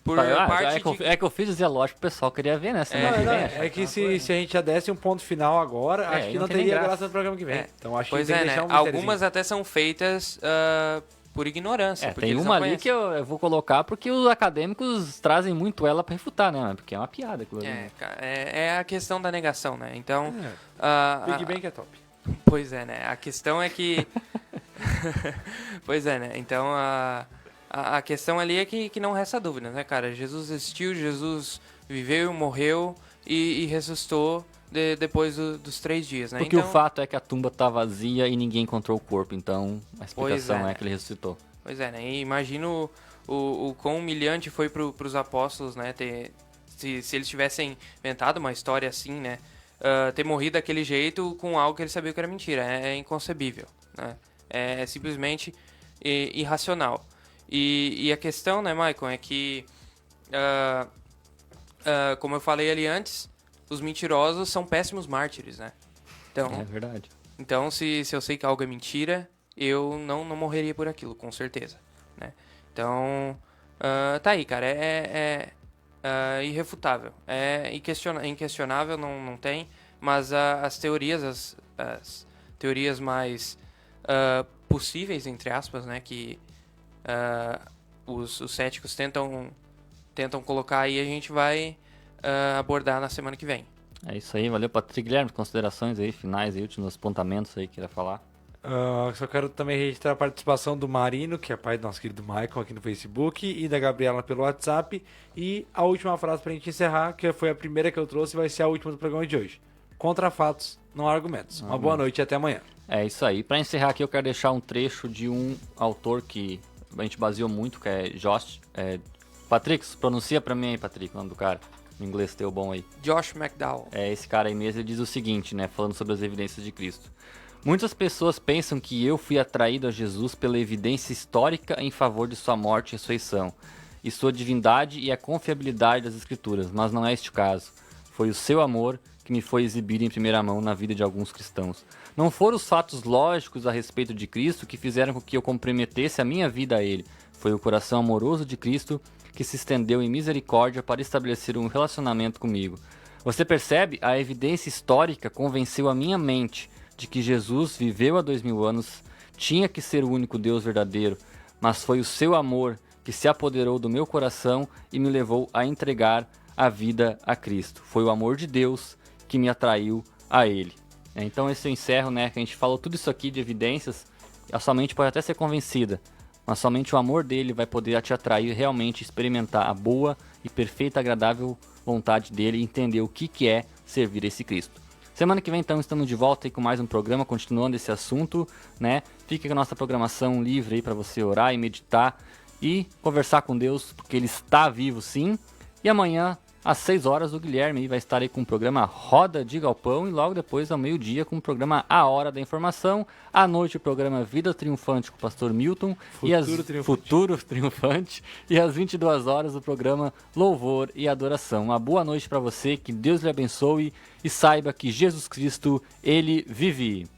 por parte é que eu fiz dizer lógico, o pessoal queria ver, né? É que se a gente já desse um ponto final agora, acho que não teria graça no programa que vem. Então acho que tem que deixar um algumas até são feitas por ignorância. Tem uma ali que eu vou colocar porque os acadêmicos trazem muito ela para refutar, né? Porque é uma piada aquilo ali. É a questão da negação, né? Então... Big Bang é top. Pois é, né? A questão é que... Pois é, né? Então, a questão ali é que não resta dúvida, né, cara? Jesus existiu, Jesus viveu, morreu e ressuscitou depois dos 3 dias, né? Porque o fato é que a tumba tá vazia e ninguém encontrou o corpo, então a explicação é que ele ressuscitou. Pois é, né? E imagino o quão humilhante foi pros apóstolos, né? Se eles tivessem inventado uma história assim, né? Ter morrido daquele jeito com algo que eles sabiam que era mentira. É inconcebível, né? É simplesmente irracional. E a questão, né, Maicon, é que, como eu falei ali antes, os mentirosos são péssimos mártires, né? Então, é verdade. Então, se eu sei que algo é mentira, eu não morreria por aquilo, com certeza, né? Então, tá aí, cara, é irrefutável. É inquestionável, não tem, mas as teorias, as teorias mais possíveis, entre aspas, né, que os céticos tentam colocar aí, a gente vai abordar na semana que vem. É isso aí, valeu, Patrick. Guilherme, considerações aí, finais aí, últimos apontamentos aí que queira falar. Só quero também registrar a participação do Marino, que é pai do nosso querido Michael aqui no Facebook, e da Gabriela pelo WhatsApp. E a última frase pra gente encerrar, que foi a primeira que eu trouxe, vai ser a última do programa de hoje. Contra fatos, não há argumentos. Uma boa noite e até amanhã. É isso aí. Pra encerrar aqui, eu quero deixar um trecho de um autor que a gente baseou muito, que é Josh... Patrick, pronuncia pra mim aí, Patrick, o nome do cara. Em inglês teu bom aí. Josh McDowell. Esse cara aí mesmo, ele diz o seguinte, né? Falando sobre as evidências de Cristo. Muitas pessoas pensam que eu fui atraído a Jesus pela evidência histórica em favor de sua morte e ressurreição, e sua divindade e a confiabilidade das Escrituras, mas não é este o caso. Foi o seu amor que me foi exibido em primeira mão na vida de alguns cristãos. Não foram os fatos lógicos a respeito de Cristo que fizeram com que eu comprometesse a minha vida a Ele. Foi o coração amoroso de Cristo que se estendeu em misericórdia para estabelecer um relacionamento comigo. Você percebe? A evidência histórica convenceu a minha mente de que Jesus viveu há 2000 anos, tinha que ser o único Deus verdadeiro, mas foi o seu amor que se apoderou do meu coração e me levou a entregar a vida a Cristo. Foi o amor de Deus que me atraiu a Ele. Então esse eu encerro, né, que a gente falou tudo isso aqui de evidências, a sua mente pode até ser convencida, mas somente o amor dele vai poder te atrair realmente, experimentar a boa e perfeita, agradável vontade dele e entender o que é servir esse Cristo. Semana que vem, então, estamos de volta aí com mais um programa, continuando esse assunto, né? Fica com a nossa programação livre aí para você orar e meditar e conversar com Deus, porque Ele está vivo, sim. E amanhã, às 6 horas, o Guilherme vai estar aí com o programa Roda de Galpão e logo depois, ao meio-dia, com o programa A Hora da Informação. À noite, o programa Vida Triunfante com o pastor Milton. Futuro Triunfante. E às 22 horas, o programa Louvor e Adoração. Uma boa noite para você, que Deus lhe abençoe e saiba que Jesus Cristo, Ele vive.